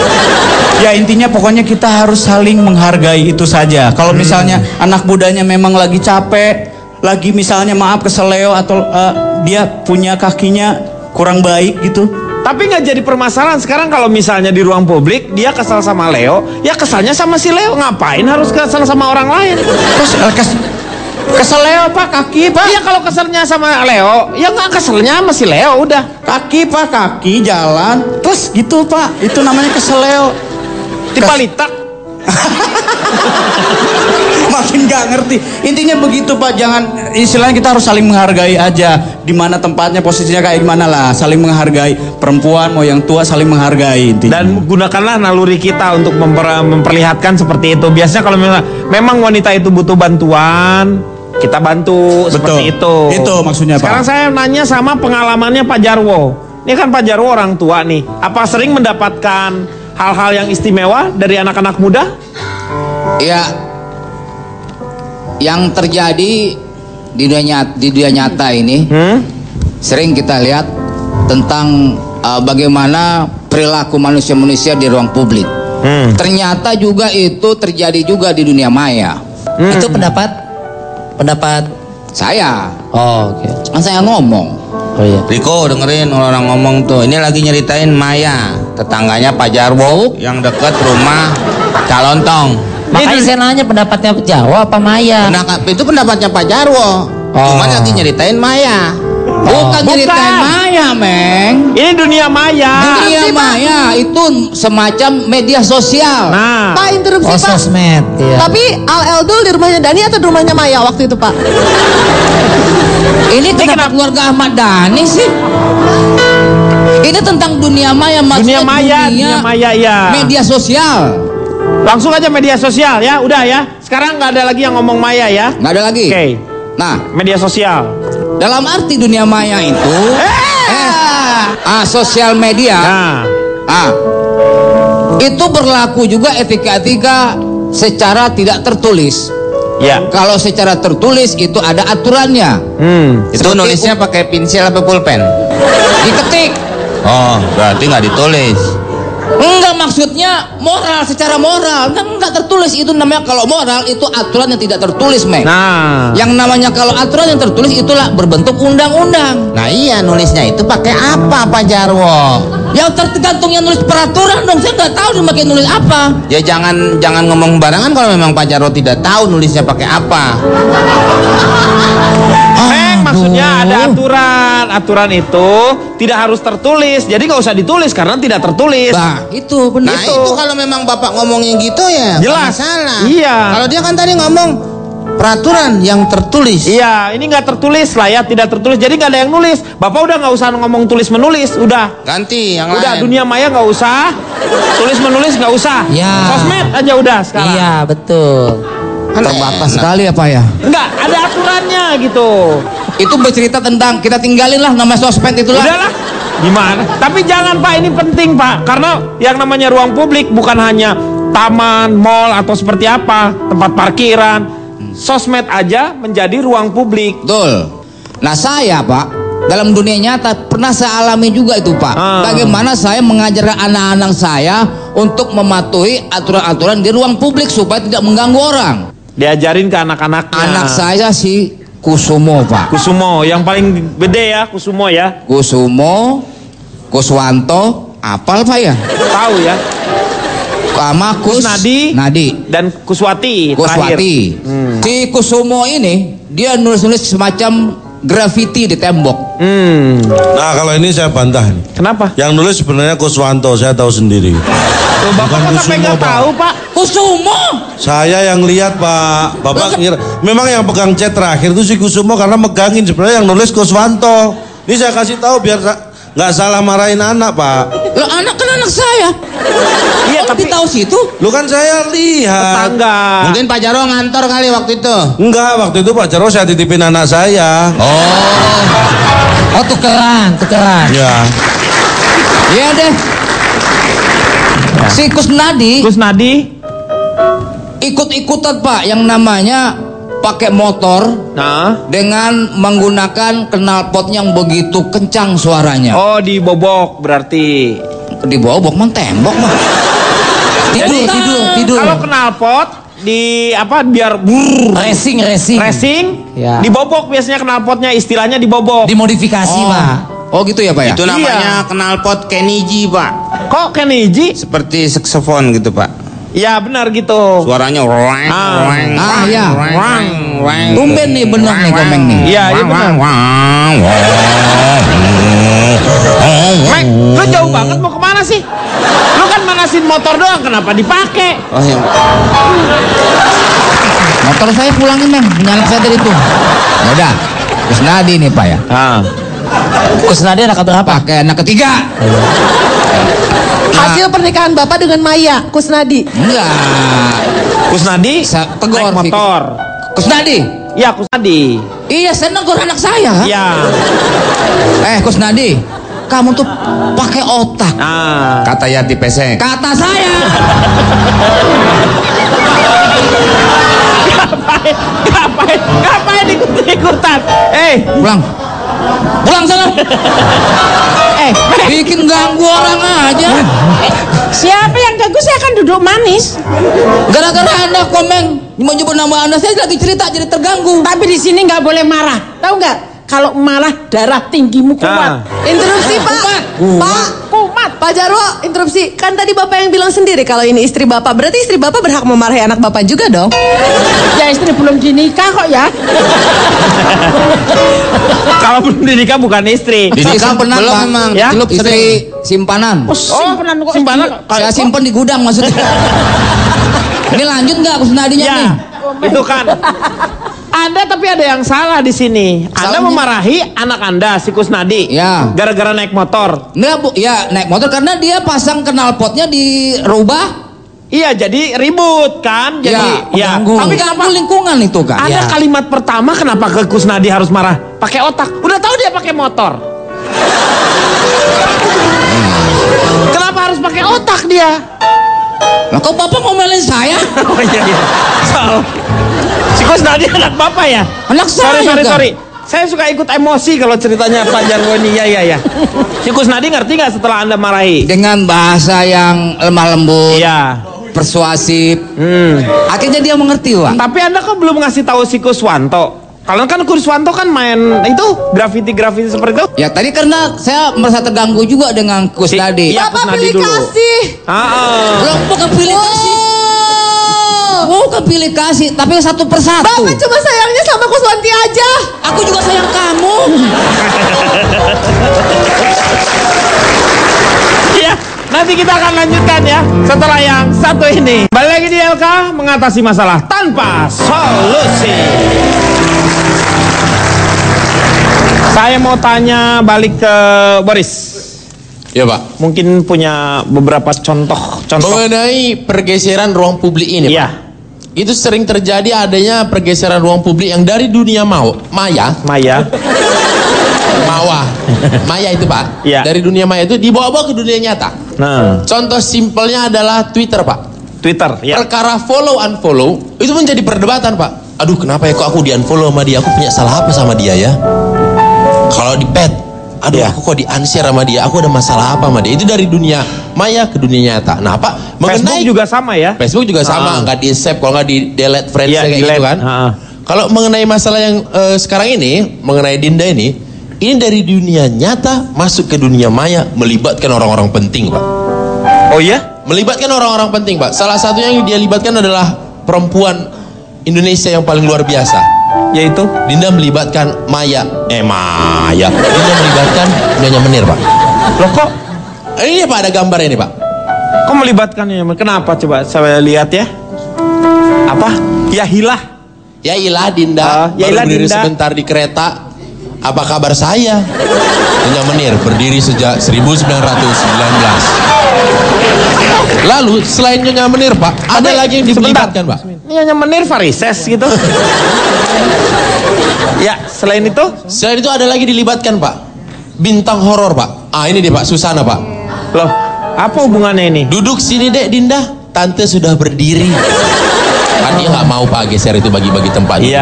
Ya intinya pokoknya kita harus saling menghargai itu saja. Kalau misalnya anak mudanya memang lagi capek, lagi misalnya maaf keseleo atau dia punya kakinya kurang baik gitu. Tapi nggak jadi permasalahan sekarang kalau misalnya di ruang publik dia kesal sama Leo, ya kesalnya sama si Leo. Ngapain harus kesal sama orang lain? Terus kesel Leo, Pak, kaki, Pak. Iya, kalau keselnya sama Leo, ya nggak keselnya sama si Leo, udah. Kaki, Pak, kaki jalan. Terus gitu, Pak. Itu namanya kesel Leo. Tipalitak. Makin gak ngerti. Intinya begitu, Pak. Jangan, istilahnya kita harus saling menghargai aja. Di mana tempatnya, posisinya kayak gimana lah. Saling menghargai. Perempuan mau yang tua saling menghargai intinya. Dan gunakanlah naluri kita untuk memperlihatkan seperti itu. Biasanya kalau memang wanita itu butuh bantuan, kita bantu. Betul. Seperti itu. Itu maksudnya, Pak. Sekarang saya nanya sama pengalamannya Pak Jarwo. Ini kan Pak Jarwo orang tua nih. Apa sering mendapatkan hal-hal yang istimewa dari anak-anak muda? Ya, yang terjadi di dunia nyata ini sering kita lihat tentang bagaimana perilaku manusia-manusia di ruang publik. Ternyata juga itu terjadi juga di dunia maya. Itu pendapat saya. Oh, oke. Kan saya ngomong. Oh iya. Riko dengerin orang ngomong tuh. Ini lagi nyeritain Maya, tetangganya Pak Jarwo yang dekat rumah Calontong. Makanya saya nanya pendapatnya Jawa apa Maya? Nah, itu pendapatnya Pak Jarwo. Cuma lagi nyeritain Maya. Bukan nyeritain Maya, Meng. Ini dunia maya. Dunia maya itu semacam media sosial. Nah. Pak, interupsi, Pak. Sosmed, ya. Tapi Al Eldul di rumahnya Dani atau di rumahnya Maya waktu itu, Pak? Ini kenapa keluarga Ahmad Dhani sih? Ini tentang dunia maya, maksudnya dunia maya ya. Media sosial. Langsung aja media sosial ya, udah ya. Sekarang nggak ada lagi yang ngomong maya ya. Nggak ada lagi. Oke. Nah, media sosial. Dalam arti dunia maya itu, sosial media. Itu berlaku juga etika-etika secara tidak tertulis. Ya. Kalau secara tertulis itu ada aturannya. Itu nulisnya pakai pensil apa pulpen? Diketik. Oh, berarti nggak ditulis. Enggak, maksudnya moral, secara moral. Enggak tertulis, itu namanya kalau moral itu aturan yang tidak tertulis, Mek. Nah, yang namanya kalau aturan yang tertulis itulah berbentuk undang-undang. Nah iya, nulisnya itu pakai apa, Pak Jarwo? Yang tergantung yang nulis peraturan dong. Saya nggak tahu dia pakai nulis apa. Ya jangan ngomong barangan kalau memang Pak Jarwo tidak tahu nulisnya pakai apa. Maksudnya ada aturan. Aturan itu tidak harus tertulis. Jadi nggak usah ditulis karena tidak tertulis. Nah, itu benar. Nah, itu kalau memang Bapak ngomongnya gitu ya jelas. Salah. Iya. Kalau dia kan tadi ngomong peraturan yang tertulis. Iya, ini nggak tertulis lah ya, tidak tertulis. Jadi nggak ada yang nulis. Bapak udah nggak usah ngomong tulis menulis, udah. Ganti yang udah, lain. dunia maya nggak usah. Tulis menulis nggak usah. Ya. Sosmed aja udah sekarang. Iya, betul. Terbatas sekali apa ya? Enggak, ada aturannya gitu. Itu bercerita tentang kita tinggalin lah nama sosmed itulah. Udahlah. Gimana? Tapi jangan, Pak, ini penting, Pak. Karena yang namanya ruang publik bukan hanya taman, mall atau seperti apa, tempat parkiran. Sosmed aja menjadi ruang publik. Betul. Nah, saya, Pak, dalam dunia nyata pernah saya alami juga itu, Pak. Bagaimana saya mengajarkan anak-anak saya untuk mematuhi aturan-aturan di ruang publik supaya tidak mengganggu orang. Diajarin ke anak-anaknya. Anak saya si Kusumo, Pak. Kusumo, yang paling gede ya, Kusumo ya. Kusumo, Kuswanto, apal Pak ya? Tahu ya. Sama Nadi dan Kuswati. Si Kusumo ini dia nulis-nulis semacam grafiti di tembok. Nah kalau ini saya bantah nih. Kenapa? Yang nulis sebenarnya Kuswanto, saya tahu sendiri. Bapak sampai nggak tahu Pak? Kusumo. Saya yang lihat Pak. Bapak ngira. Memang yang pegang chat terakhir itu si Kusumo karena megangin, sebenarnya yang nulis Kuswanto. Ini saya kasih tahu biar nggak salah marahin anak Pak. Lo anak kan anak saya. Iya tapi tahu situ. Lu kan saya lihat. Tetangga. Mungkin Pak Jarwo ngantor kali waktu itu. Enggak, waktu itu Pak Jarwo saya titipin anak saya. Oh tukeran. Ya. Iya deh. Si Kusnadi ikut-ikutan Pak yang namanya pakai motor dengan menggunakan knalpot yang begitu kencang suaranya. Oh dibobok berarti. Dibobok mah tembok mah. Tidur. Kalau knalpot di apa biar racing ya. Dibobok biasanya knalpotnya, istilahnya dibobok. Dimodifikasi Pak. Oh gitu ya Pak ya? Itu namanya knalpot Keniji Pak. Kok Keniji? Seperti saksofon gitu Pak. Ya benar gitu. Suaranya weng. Ya. Tumben nih bener nih Komeng nih. Iya benar. Mek, lu jauh banget mau kemana sih? Lu kan manasin motor doang, kenapa dipakai? Oh iya. Motor saya pulangin Meng, nyalak saya dari itu. Yaudah, Kusnadi nih Pak ya. Kusnadi anak berapa? Pakai anak ketiga. Hasil pernikahan Bapak dengan Maya, Kusnadi. Enggak. Kusnadi tegur naik motor. Kusnadi? Ya Kusnadi. Iya, saya negur anak saya. Ya. Kusnadi, kamu tuh pakai otak. Kata Yati Pesek. Kata saya. Ngapain ikut-ikutan? Pulang sana. Bikin ganggu orang aja. Siapa yang ganggu? Saya akan duduk manis. Gara-gara Anda Komeng mau nyebut nama Anda, saya lagi cerita jadi terganggu. Tapi di sini nggak boleh marah. Tahu nggak? Kalau marah darah tinggimu kumat. Interupsi Pak. Kumat. Pak Jarwo, interupsi. Kan tadi Bapak yang bilang sendiri kalau ini istri Bapak. Berarti istri Bapak berhak memarahi anak Bapak juga dong? Ya istri belum dinikah kok ya. Kalau belum dinikah bukan istri. Dinikah belum memang. Ya? Istri simpanan. Simpanan kok. Simpanan. Saya simpen di gudang maksudnya. Ini lanjut nggak Kusnadinya Ya, nih? itu kan. Anda tapi ada yang salah di sini. Anda memarahi anak Anda si Kusnadi. Ya. Gara-gara naik motor. Enggak Bu, ya naik motor karena dia pasang knalpotnya dirubah. Iya, jadi ribut kan? Jadi ya. Tapi kenapa lingkungan itu kan? Ada kalimat pertama kenapa ke Kusnadi harus marah? Pakai otak. Udah tahu dia pakai motor. Kenapa harus pakai otak dia? Lah kok Bapak ngomelin saya? Oh iya. Si Kusnadi anak Bapak ya? Anak saya. Sorry. Saya suka ikut emosi kalau ceritanya Pak Jarwo ini. Ya. Si Kusnadi ngerti nggak setelah Anda marahi? Dengan bahasa yang lemah lembut. Iya. Persuasif. Akhirnya dia mengerti, Pak. Tapi Anda kok belum ngasih tahu si Kuswanto? Kalian kan Kuswanto kan main itu grafiti seperti itu. Ya tadi karena saya merasa terganggu juga dengan Kusnadi. Bapak pilih kasih. Bukan pilih kasih. Bukan pilih kasih, tapi satu persatu. Bapak cuma sayangnya sama Kuswanti aja. Aku juga sayang kamu. Iya, nanti kita akan lanjutkan ya setelah yang satu ini. Balik lagi di LK mengatasi masalah tanpa solusi. Saya mau tanya balik ke Boris. Ya Pak. Mungkin punya beberapa contoh. Mengenai pergeseran ruang publik ini Pak. Itu sering terjadi adanya pergeseran ruang publik yang dari dunia maya itu Pak. Dari dunia maya itu dibawa-bawa ke dunia nyata. Contoh simpelnya adalah Twitter Pak. Twitter, ya. Perkara follow unfollow itu menjadi perdebatan Pak. Aduh kenapa ya kok aku di unfollow sama dia? Aku punya salah apa sama dia ya? Kalau di pet, aduh aku kok di unshare sama dia? Aku ada masalah apa sama dia? Itu dari dunia maya ke dunia nyata. Nah Pak, Facebook juga sama ya? Facebook juga sama, nggak di save, kalau nggak di delete friends kayak gitu kan. Kalau mengenai masalah yang sekarang ini, mengenai Dinda ini dari dunia nyata masuk ke dunia maya, melibatkan orang-orang penting Pak. Oh ya? Melibatkan orang-orang penting Pak. Salah satunya yang dia libatkan adalah perempuan Indonesia yang paling luar biasa. Yaitu? Dinda melibatkan Maya. Dinda melibatkan Nyonya Menir, Pak. Loh kok? Ini Pak, ada gambarnya nih Pak. Kok melibatkan Nyonya Menir? Kenapa coba saya lihat ya? Apa? Yahilah. Yailah Dinda, baru berdiri sebentar di kereta. Apa kabar saya? Nyonya Menir berdiri sejak 1919. Lalu selain Nyonya Menir Pak, ada lagi yang dilibatkan Pak. Nyonya Menir varises gitu. Ya, selain itu? Selain itu ada lagi dilibatkan Pak. Bintang horor Pak. Ah ini dia Pak, Susana Pak. Loh, apa hubungannya ini? Duduk sini Dek Dinda, tante sudah berdiri. Kan dia nggak mau Pak geser itu bagi-bagi tempat gitu.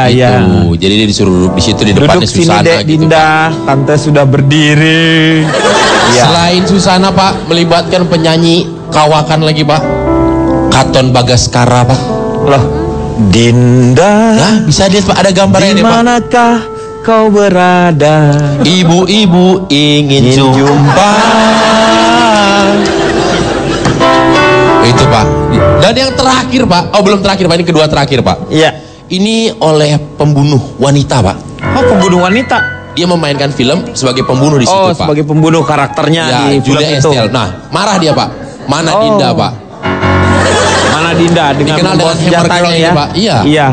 Jadi dia disuruh duduk di situ di depannya duduk Susana sini Dek gitu, Dinda, Pak. tante sudah berdiri. Selain Susana Pak, melibatkan penyanyi kawakan lagi Pak. Katon Bagaskara Pak. Loh, Dinda. Ya, bisa lihat Pak, ada gambarnya nih Pak. Dimanakah kau berada? Ibu-ibu ingin jumpa. Itu Pak. Dan yang terakhir Pak, oh belum terakhir Pak, ini kedua terakhir Pak. Iya. Ini oleh pembunuh wanita Pak. Oh, pembunuh wanita. Dia memainkan film sebagai pembunuh di situ Pak. Oh, sebagai pembunuh karakternya ya, di film Julia itu. Estelle. Nah, marah dia Pak. Mana Dinda Pak? Mana Dinda dengan dikenal dengan senjatanya ya? Pak. Iya. Iya.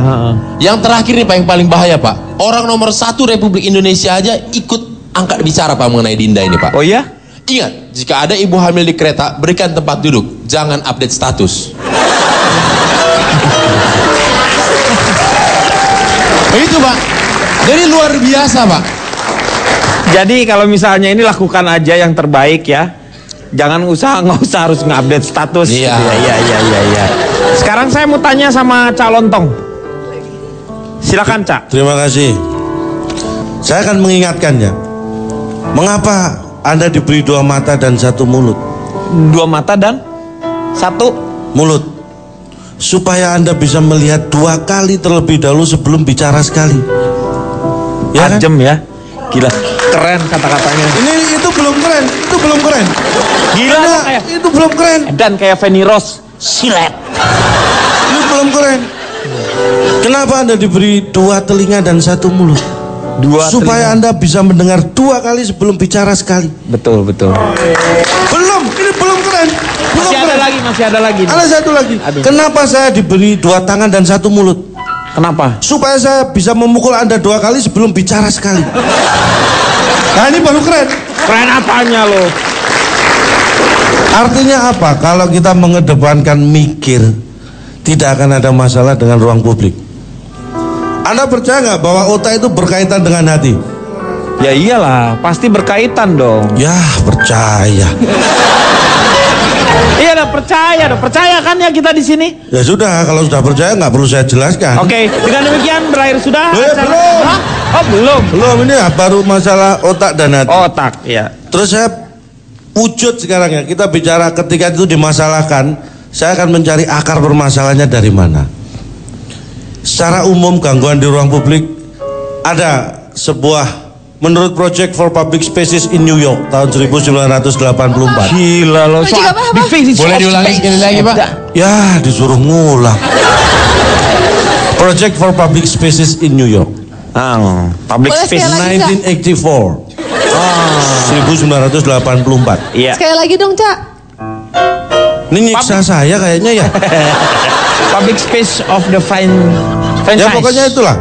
Yang terakhir nih Pak, yang paling bahaya Pak. Orang nomor 1 Republik Indonesia aja ikut angkat bicara Pak mengenai Dinda ini Pak. Oh iya? Ingat, jika ada ibu hamil di kereta, berikan tempat duduk, jangan update status. Begitu Pak. Jadi luar biasa Pak. Jadi kalau misalnya ini lakukan aja yang terbaik ya. Jangan nggak usah harus nge-update status. Iya. Iya. Sekarang saya mau tanya sama Cak Lontong. Silakan Cak. Terima kasih. Saya akan mengingatkannya. Mengapa Anda diberi 2 mata dan 1 mulut? 2 mata dan 1 mulut. Supaya Anda bisa melihat 2 kali terlebih dahulu sebelum bicara sekali. Ya kan? Ajem ya. Gila, keren kata-katanya. Itu belum keren, itu belum keren. Gila kayak itu belum keren. Dan kayak Feni Rose, silet. Ini belum keren. Kenapa Anda diberi 2 telinga dan 1 mulut? Supaya Anda bisa mendengar 2 kali sebelum bicara sekali. Betul. Belum, ini belum keren. Masih ada lagi. Ada satu lagi. Aduh. Kenapa saya diberi 2 tangan dan 1 mulut? Kenapa? Supaya saya bisa memukul Anda 2 kali sebelum bicara sekali. Nah ini baru keren. Keren apanya lo? Artinya apa? Kalau kita mengedepankan mikir, tidak akan ada masalah dengan ruang publik. Anda percaya nggak bahwa otak itu berkaitan dengan hati? Ya iyalah, pasti berkaitan dong. Ya percaya. Iya dah percaya kan ya kita di sini. Ya sudah, kalau sudah percaya nggak perlu saya jelaskan. Oke, dengan demikian berakhir sudah. Belum. Hah? Oh belum. Ini baru masalah otak dan hati. Otak, ya. Terus saya wujud sekarang ya. Kita bicara ketika itu dimasalahkan, saya akan mencari akar permasalahannya dari mana. Secara umum gangguan di ruang publik ada sebuah. Menurut Project for Public Spaces in New York tahun 1984. Gila loh. Boleh diulangi sekali lagi Pak? Ya disuruh ngulang. Project for Public Spaces in New York. Public Spaces 1984. 1984. Iya. Sekali lagi dong Cak. Ini nyiksa saya kayaknya ya. Public Space of the Franchise. Ya pokoknya itulah.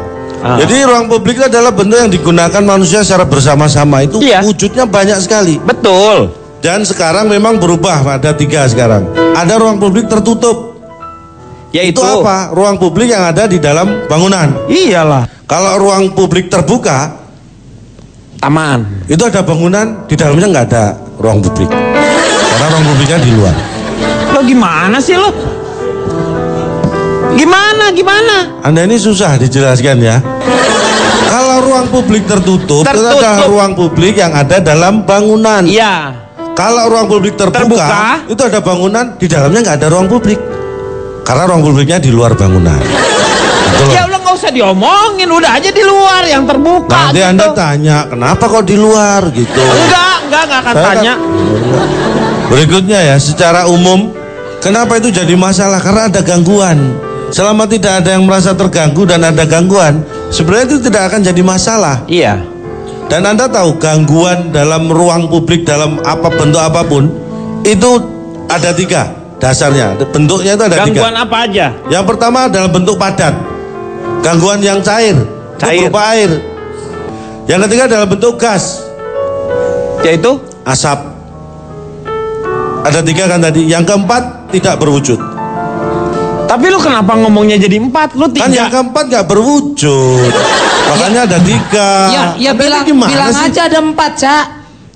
Jadi ruang publik itu adalah bentuk yang digunakan manusia secara bersama-sama. Itu wujudnya banyak sekali. Betul. Dan sekarang memang berubah. Ada 3 sekarang. Ada ruang publik tertutup. Yaitu itu apa? Ruang publik yang ada di dalam bangunan. Iyalah. Kalau ruang publik terbuka, taman. Itu ada bangunan, di dalamnya nggak ada ruang publik. Karena ruang publiknya di luar. Lo gimana sih lo? Gimana? Anda ini susah dijelaskan ya. Kalau ruang publik tertutup, itu ada ruang publik yang ada dalam bangunan. Iya. Kalau ruang publik terbuka, itu ada bangunan, di dalamnya nggak ada ruang publik. Karena ruang publiknya di luar bangunan. Betul. Ya udah nggak usah diomongin, udah aja di luar yang terbuka. Nanti gitu. Anda tanya, kenapa kok di luar gitu? Enggak akan tanya. Berikutnya ya, secara umum, kenapa itu jadi masalah? Karena ada gangguan. Selama tidak ada yang merasa terganggu dan ada gangguan, sebenarnya itu tidak akan jadi masalah. Iya. Dan Anda tahu gangguan dalam ruang publik dalam apa bentuk apapun itu ada 3 dasarnya. Bentuknya itu ada 3. Gangguan apa aja? Yang pertama adalah bentuk padat. Gangguan yang cair. Berupa air. Yang ketiga adalah bentuk gas. Yaitu asap. Ada 3 kan tadi. Yang keempat tidak berwujud. Tapi lu kenapa ngomongnya jadi 4? Lu 3. Kan yang keempat gak berwujud. Makanya ada 3. Ya bilang aja ada 4, Cak.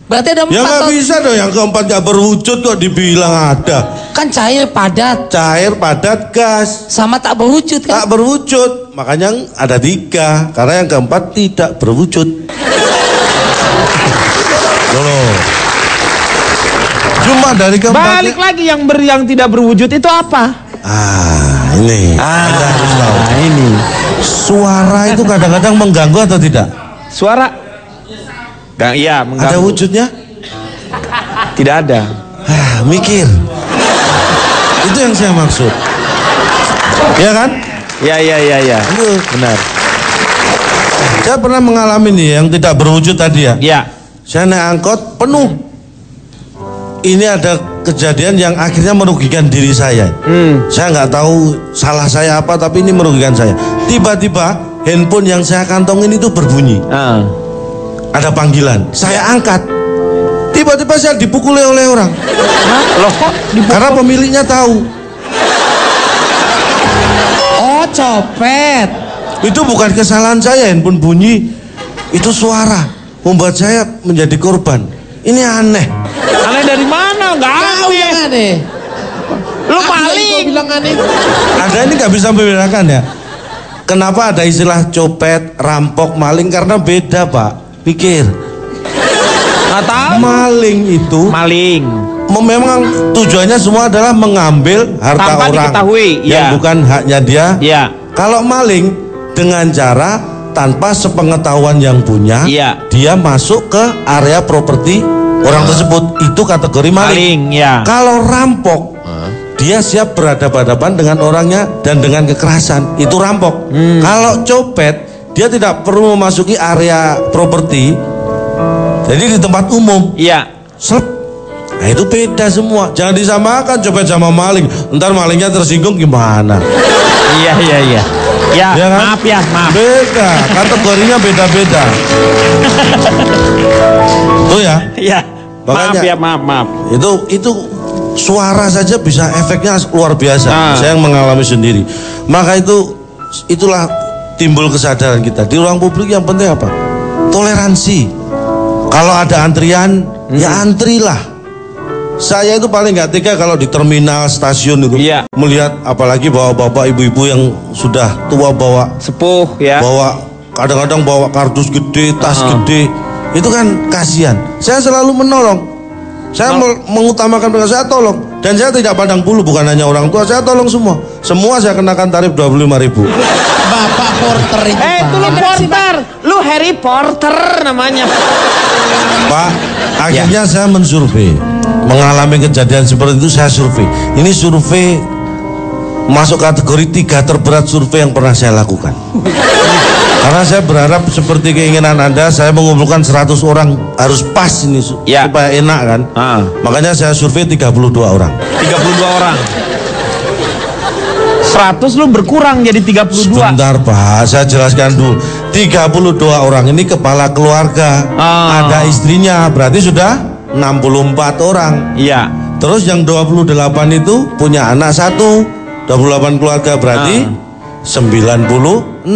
Berarti ada 4. Ya gak bisa dong, yang keempat gak berwujud kok dibilang ada. Kan cair padat. Cair padat gas. Sama tak berwujud kan? Tak berwujud. Makanya ada 3. Karena yang keempat tidak berwujud. Loh. Cuma dari keempat. Balik lagi yang tidak berwujud itu apa? Ini. Anda harus tahu. Ini. Suara itu kadang-kadang mengganggu atau tidak? Suara? Iya, mengganggu. Ada wujudnya? Tidak ada. Mikir. Itu yang saya maksud. Ya kan? Ya. Itu benar. Saya pernah mengalami nih yang tidak berwujud tadi ya. Ya. Saya naik angkot penuh. Ini ada kejadian yang akhirnya merugikan diri saya. Saya nggak tahu salah saya apa, tapi ini merugikan saya. Tiba-tiba handphone yang saya kantongin itu berbunyi. Ada panggilan. Saya angkat. Tiba-tiba saya dipukuli oleh orang. Loh kok dipukul? Karena pemiliknya tahu. Oh, copet. Itu bukan kesalahan saya, handphone bunyi. Itu suara membuat saya menjadi korban. Ini aneh. Aneh dari mana? Nggak aneh. Lu maling. Bilang aneh. Ada ini nggak bisa membedakan ya. Kenapa ada istilah copet, rampok, maling? Karena beda, Pak. Pikir. Nggak tahu. Maling itu. Maling. Memang tujuannya semua adalah mengambil harta tanpa orang diketahui, yang bukan haknya dia. Ya. Kalau maling dengan cara tanpa sepengetahuan yang punya, dia masuk ke area properti orang tersebut, itu kategori maling. Ya. Kalau rampok, dia siap berhadapan-hadapan dengan orangnya dan dengan kekerasan, itu rampok. Kalau copet, dia tidak perlu memasuki area properti, jadi di tempat umum. Iya. Nah itu beda semua. Jangan disamakan copet sama maling. Ntar malingnya tersinggung gimana? Iya. Ya, kan? Maaf. Beda, kategorinya beda-beda. Tuh ya. Iya. Makanya, maaf. Itu suara saja bisa efeknya luar biasa. Saya yang mengalami sendiri. Maka itulah timbul kesadaran kita di ruang publik. Yang penting apa? Toleransi. Kalau ada antrian, ya antrilah. Saya itu paling nggak tega kalau di terminal stasiun itu melihat apalagi bawa-bapak ibu-ibu yang sudah tua bawa sepuh ya. Kadang-kadang bawa kardus gede, tas gede. Itu kan kasihan. Saya selalu menolong. Saya mengutamakan mereka, saya tolong. Dan saya tidak pandang bulu, bukan hanya orang tua, saya tolong semua. Semua saya kenakan tarif 25.000. Bapak porter itu. Itu lu porter. Lu Harry Porter namanya. Pak, akhirnya saya mensurvei. Mengalami kejadian seperti itu saya survei. Ini survei masuk kategori 3 terberat survei yang pernah saya lakukan. Karena saya berharap seperti keinginan Anda, saya mengumpulkan 100 orang harus pas ini supaya enak kan. Makanya saya survei 32 orang. 32 orang. 100 lu berkurang jadi 32. Sebentar Pak, saya jelaskan dulu. 32 orang ini kepala keluarga. Ada istrinya, berarti sudah 64 orang. Iya. Terus yang 28 itu punya anak 1. 28 keluarga berarti 96.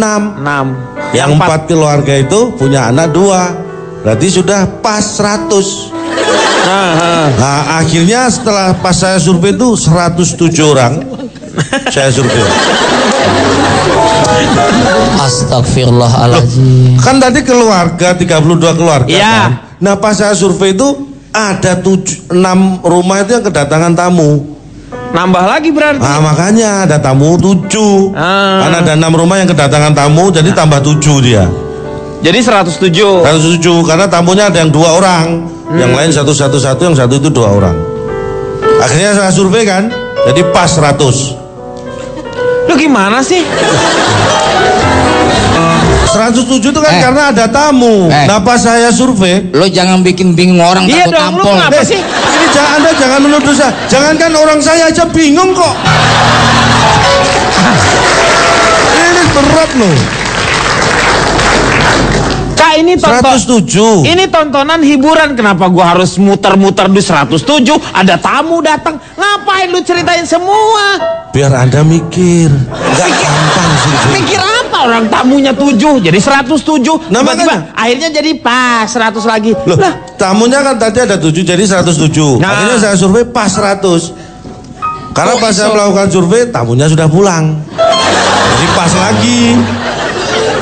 Yang 4 keluarga itu punya anak 2. Berarti sudah pas 100. Nah, akhirnya setelah pas saya survei itu 107 orang. Saya survei. Astagfirullahaladzim. Kan tadi keluarga 32 keluarga kan. Nah pas saya survei itu ada 6 rumah itu yang kedatangan tamu. Nambah lagi berarti. Nah makanya ada tamu 7. Karena ada 6 rumah yang kedatangan tamu, jadi tambah 7 dia. Jadi 107. 107 karena tamunya ada yang 2 orang, yang lain 1, yang satu itu 2 orang. Akhirnya saya survei kan, jadi pas 100. Lu Lu gimana sih? 107 itu kan karena ada tamu. Nah pas saya survei, lo jangan bikin bingung orang iya takut dong, tampol. lu kenapa sih? Ini Anda jangan menuduh saya. Jangankan orang saya aja bingung kok. Ini berat loh. Kak, ini tonton 107. Ini tontonan hiburan, kenapa gua harus muter-muter di 107? Ada tamu datang, ngapain lu ceritain semua? Biar Anda mikir. Enggak gampang sih. Mikir apa? Orang tamunya 7 jadi 107. Nah, tiba-tiba akhirnya jadi pas 100 lagi. Loh, Lah, tamunya kan tadi ada 7 jadi 107. Nah. Akhirnya saya survei pas 100. Karena pas saya melakukan survei tamunya sudah pulang. Jadi pas lagi.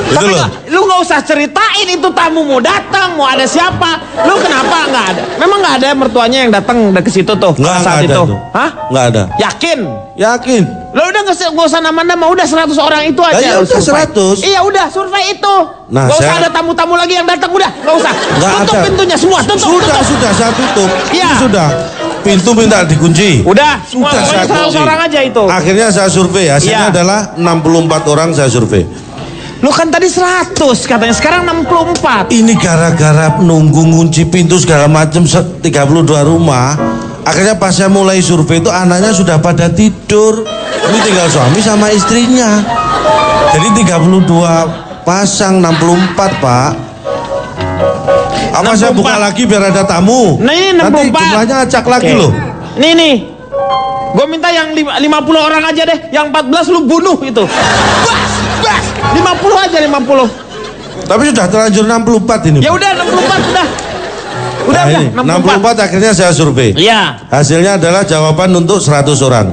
Gitu tapi loh. lu nggak usah ceritain itu tamu mau datang, mau ada siapa. Lu kenapa nggak ada? Memang nggak ada mertuanya yang datang ke situ tuh Nggak saat ada itu? tuh. Hah? Nggak ada. Yakin? Yakin. Lo udah nggak usah nama-nama, udah 100 orang itu aja. Ya lu udah survei. 100. Iya udah survei itu. Nah, Nggak usah saya- ada tamu-tamu lagi yang datang, udah nggak usah. Nggak Tutup ada. pintunya semua, tutup. Sudah saya tutup. Iya. Ini sudah. Pintu minta dikunci. Udah, semua Sudah saya pokoknya 100 kunci. orang aja itu. Akhirnya saya survei, hasilnya Iya. adalah 64 orang saya survei. Lu kan tadi 100 katanya, sekarang 64. Ini gara-gara nunggu ngunci pintu segala macam 32 rumah. Akhirnya pas saya mulai survei itu anaknya sudah pada tidur. Ini tinggal suami sama istrinya. Jadi 32 pasang 64, Pak. Apa saya 64. buka lagi biar ada tamu? Nih, 64. Nanti jumlahnya acak lagi Oke. loh. Nih. Gue minta yang 50 orang aja deh. Yang 14 lu bunuh itu. Bas. 50 aja 50. Tapi sudah terlanjur 64 ini. Ya udah 64 udah. Nah, ini, 64 akhirnya saya survei. Iya. Hasilnya adalah jawaban untuk 100 orang.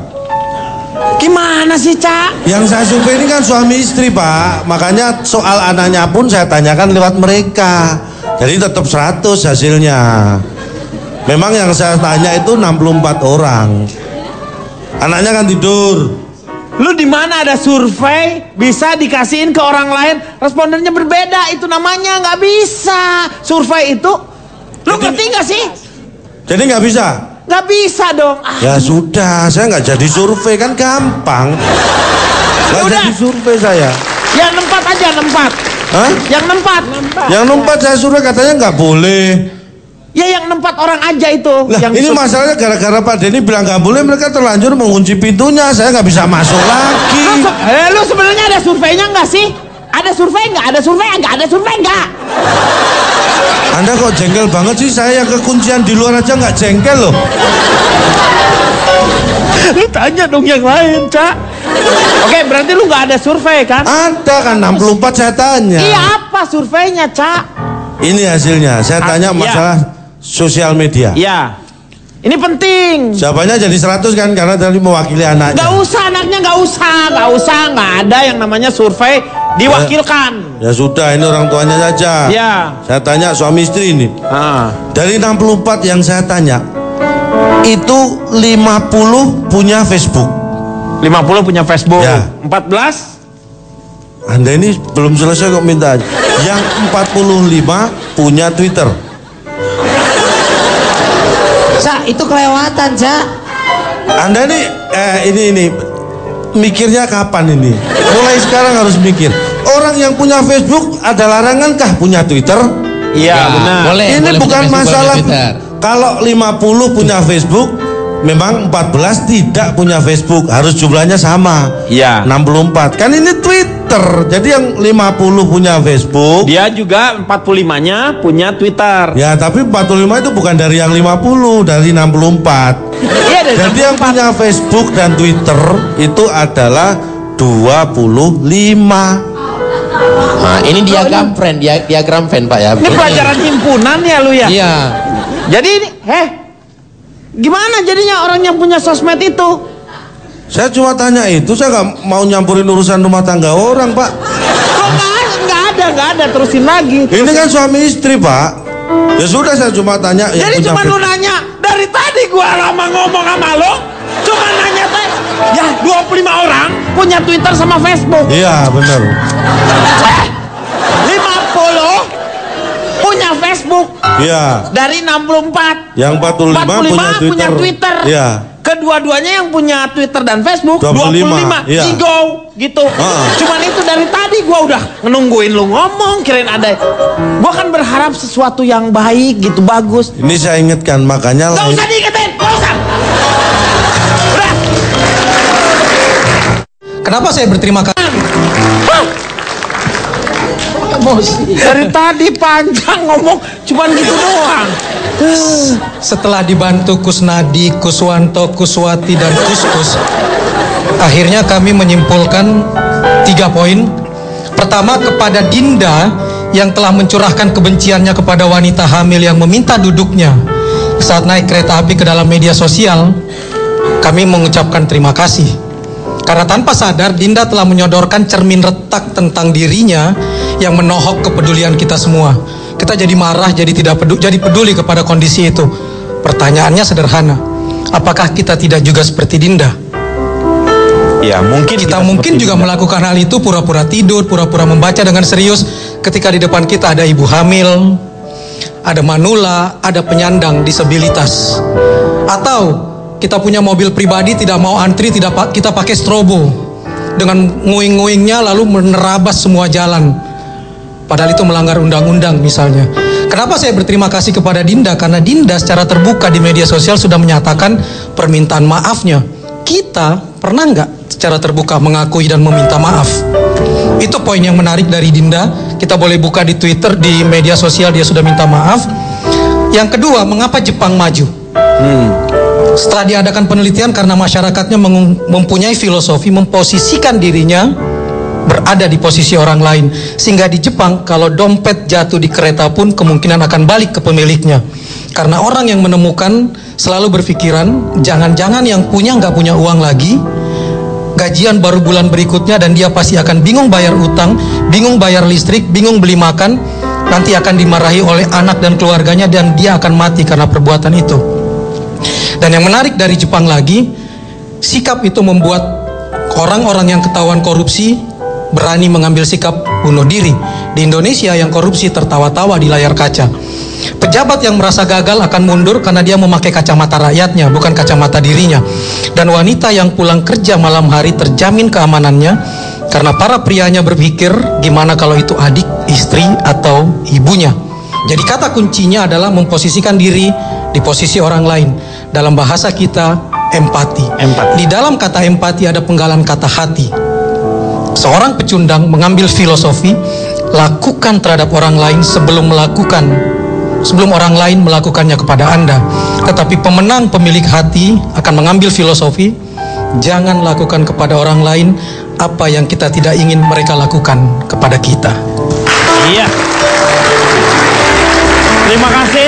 Gimana sih, Cak? Yang saya survei ini kan suami istri, Pak. Makanya soal anaknya pun saya tanyakan lewat mereka. Jadi tetap 100 hasilnya. Memang yang saya tanya itu 64 orang. Anaknya kan tidur. Lu di mana ada survei bisa dikasihin ke orang lain, respondennya berbeda, itu namanya nggak bisa. Survei itu, lu ngerti nggak sih? Jadi nggak bisa. Nggak bisa dong. Ya sudah, saya nggak jadi survei kan gampang. Nggak Udah. jadi survei saya. Yang 4 aja 4. Hah? Yang 4. Yang 4 saya survei katanya nggak boleh. Ya yang 4 orang aja itu. Lah yang ini masalahnya gara-gara Pak Denny bilang nggak boleh, mereka terlanjur mengunci pintunya. Saya nggak bisa masuk lagi. Lu sebenarnya ada surveinya nggak sih? Ada survei nggak? Ada survei nggak? Ada survei nggak? Anda kok jengkel banget sih? Saya yang kekuncian di luar aja nggak jengkel loh. Lu tanya dong yang lain, Cak. Oke, berarti lu nggak ada survei kan? Ada kan 64 saya tanya. Iya, apa surveinya, Cak? Ini hasilnya. Saya tanya iya. masalah sosial media. Iya. Ini penting. Jawabannya jadi 100 kan karena tadi mewakili anaknya. Nggak usah anaknya, nggak usah, nggak ada yang namanya survei diwakilkan. Ya sudah, ini orang tuanya saja. Ya. Saya tanya suami istri ini. Ah. Dari 64 yang saya tanya, itu 50 punya Facebook. 50 punya Facebook. Ya. 14? Anda ini belum selesai kok minta aja. Yang 45 punya Twitter. Cak, itu kelewatan, Cak. Anda ini ini mikirnya kapan ini? Mulai sekarang harus mikir. Orang yang punya Facebook ada larangankah punya Twitter? Iya, benar. Boleh, Ini boleh bukan punya Facebook, masalah. punya Twitter. Kalau 50 punya Facebook, memang 14 tidak punya Facebook, harus jumlahnya sama. Iya. 64. Kan ini Twitter. Jadi yang 50 punya Facebook. Dia juga 45-nya punya Twitter. Ya, tapi 45 itu bukan dari yang 50, dari 64. Iya, dari Jadi yang 64. punya Facebook dan Twitter itu adalah 25. Nah, ini diagram friend, diagram fan Pak ya. Ini pelajaran himpunan ya lu ya? Iya. Jadi ini, gimana jadinya orang yang punya sosmed itu? Saya cuma tanya itu, saya nggak mau nyampurin urusan rumah tangga orang, Pak. Kok nggak ada, terusin lagi. Ini kan suami istri, Pak. Ya sudah, saya cuma tanya. Jadi cuma lu nanya, dari tadi gua lama ngomong sama lo, cuma nanya teh, ya 25 orang punya Twitter sama Facebook. Iya, benar. 50 punya Facebook Iya. dari 64. Yang 45 punya Twitter. punya Twitter. Iya. Ke dua-duanya yang punya Twitter dan Facebook 25, iya. Zigo gitu. Cuman itu dari tadi gua udah nungguin lu ngomong, kirain ada. Gua kan berharap sesuatu yang baik gitu, bagus. Ini saya ingatkan, makanya Gak usah diingetin, gak usah. Udah. Kenapa saya berterima kasih? Dari tadi panjang ngomong, cuman gitu doang. Setelah dibantu Kusnadi, Kuswanto, Kuswati, dan Kuskus, akhirnya kami menyimpulkan 3 poin. Pertama, kepada Dinda yang telah mencurahkan kebenciannya kepada wanita hamil yang meminta duduknya saat naik kereta api ke dalam media sosial, kami mengucapkan terima kasih. Karena tanpa sadar Dinda telah menyodorkan cermin retak tentang dirinya yang menohok kepedulian kita semua. Kita jadi marah, jadi peduli kepada kondisi itu. Pertanyaannya sederhana, apakah kita tidak juga seperti Dinda? Ya, mungkin kita mungkin juga melakukan hal itu, pura-pura tidur, pura-pura membaca dengan serius ketika di depan kita ada ibu hamil, ada manula, ada penyandang disabilitas. Atau kita punya mobil pribadi, tidak mau antri, kita pakai strobo dengan nguing-nguingnya lalu menerabas semua jalan. Padahal itu melanggar undang-undang misalnya. Kenapa saya berterima kasih kepada Dinda? Karena Dinda secara terbuka di media sosial sudah menyatakan permintaan maafnya. Kita pernah nggak secara terbuka mengakui dan meminta maaf? Itu poin yang menarik dari Dinda. Kita boleh buka di Twitter, di media sosial dia sudah minta maaf. Yang kedua, mengapa Jepang maju? Setelah diadakan penelitian, karena masyarakatnya mempunyai filosofi memposisikan dirinya berada di posisi orang lain, sehingga di Jepang kalau dompet jatuh di kereta pun kemungkinan akan balik ke pemiliknya. Karena orang yang menemukan selalu berpikiran jangan-jangan yang punya nggak punya uang lagi, gajian baru bulan berikutnya, dan dia pasti akan bingung bayar utang, bingung bayar listrik, bingung beli makan, nanti akan dimarahi oleh anak dan keluarganya, dan dia akan mati karena perbuatan itu. Dan yang menarik dari Jepang lagi, sikap itu membuat orang-orang yang ketahuan korupsi berani mengambil sikap bunuh diri. Di Indonesia yang korupsi tertawa-tawa di layar kaca. Pejabat yang merasa gagal akan mundur karena dia memakai kacamata rakyatnya, bukan kacamata dirinya. Dan wanita yang pulang kerja malam hari terjamin keamanannya karena para prianya berpikir gimana kalau itu adik, istri, atau ibunya. Jadi kata kuncinya adalah memposisikan diri di posisi orang lain. Dalam bahasa kita, empati. Di dalam kata empati ada penggalan kata hati. Seorang pecundang mengambil filosofi, lakukan terhadap orang lain sebelum orang lain melakukannya kepada Anda. Tetapi pemenang pemilik hati akan mengambil filosofi, jangan lakukan kepada orang lain apa yang kita tidak ingin mereka lakukan kepada kita. Iya. Terima kasih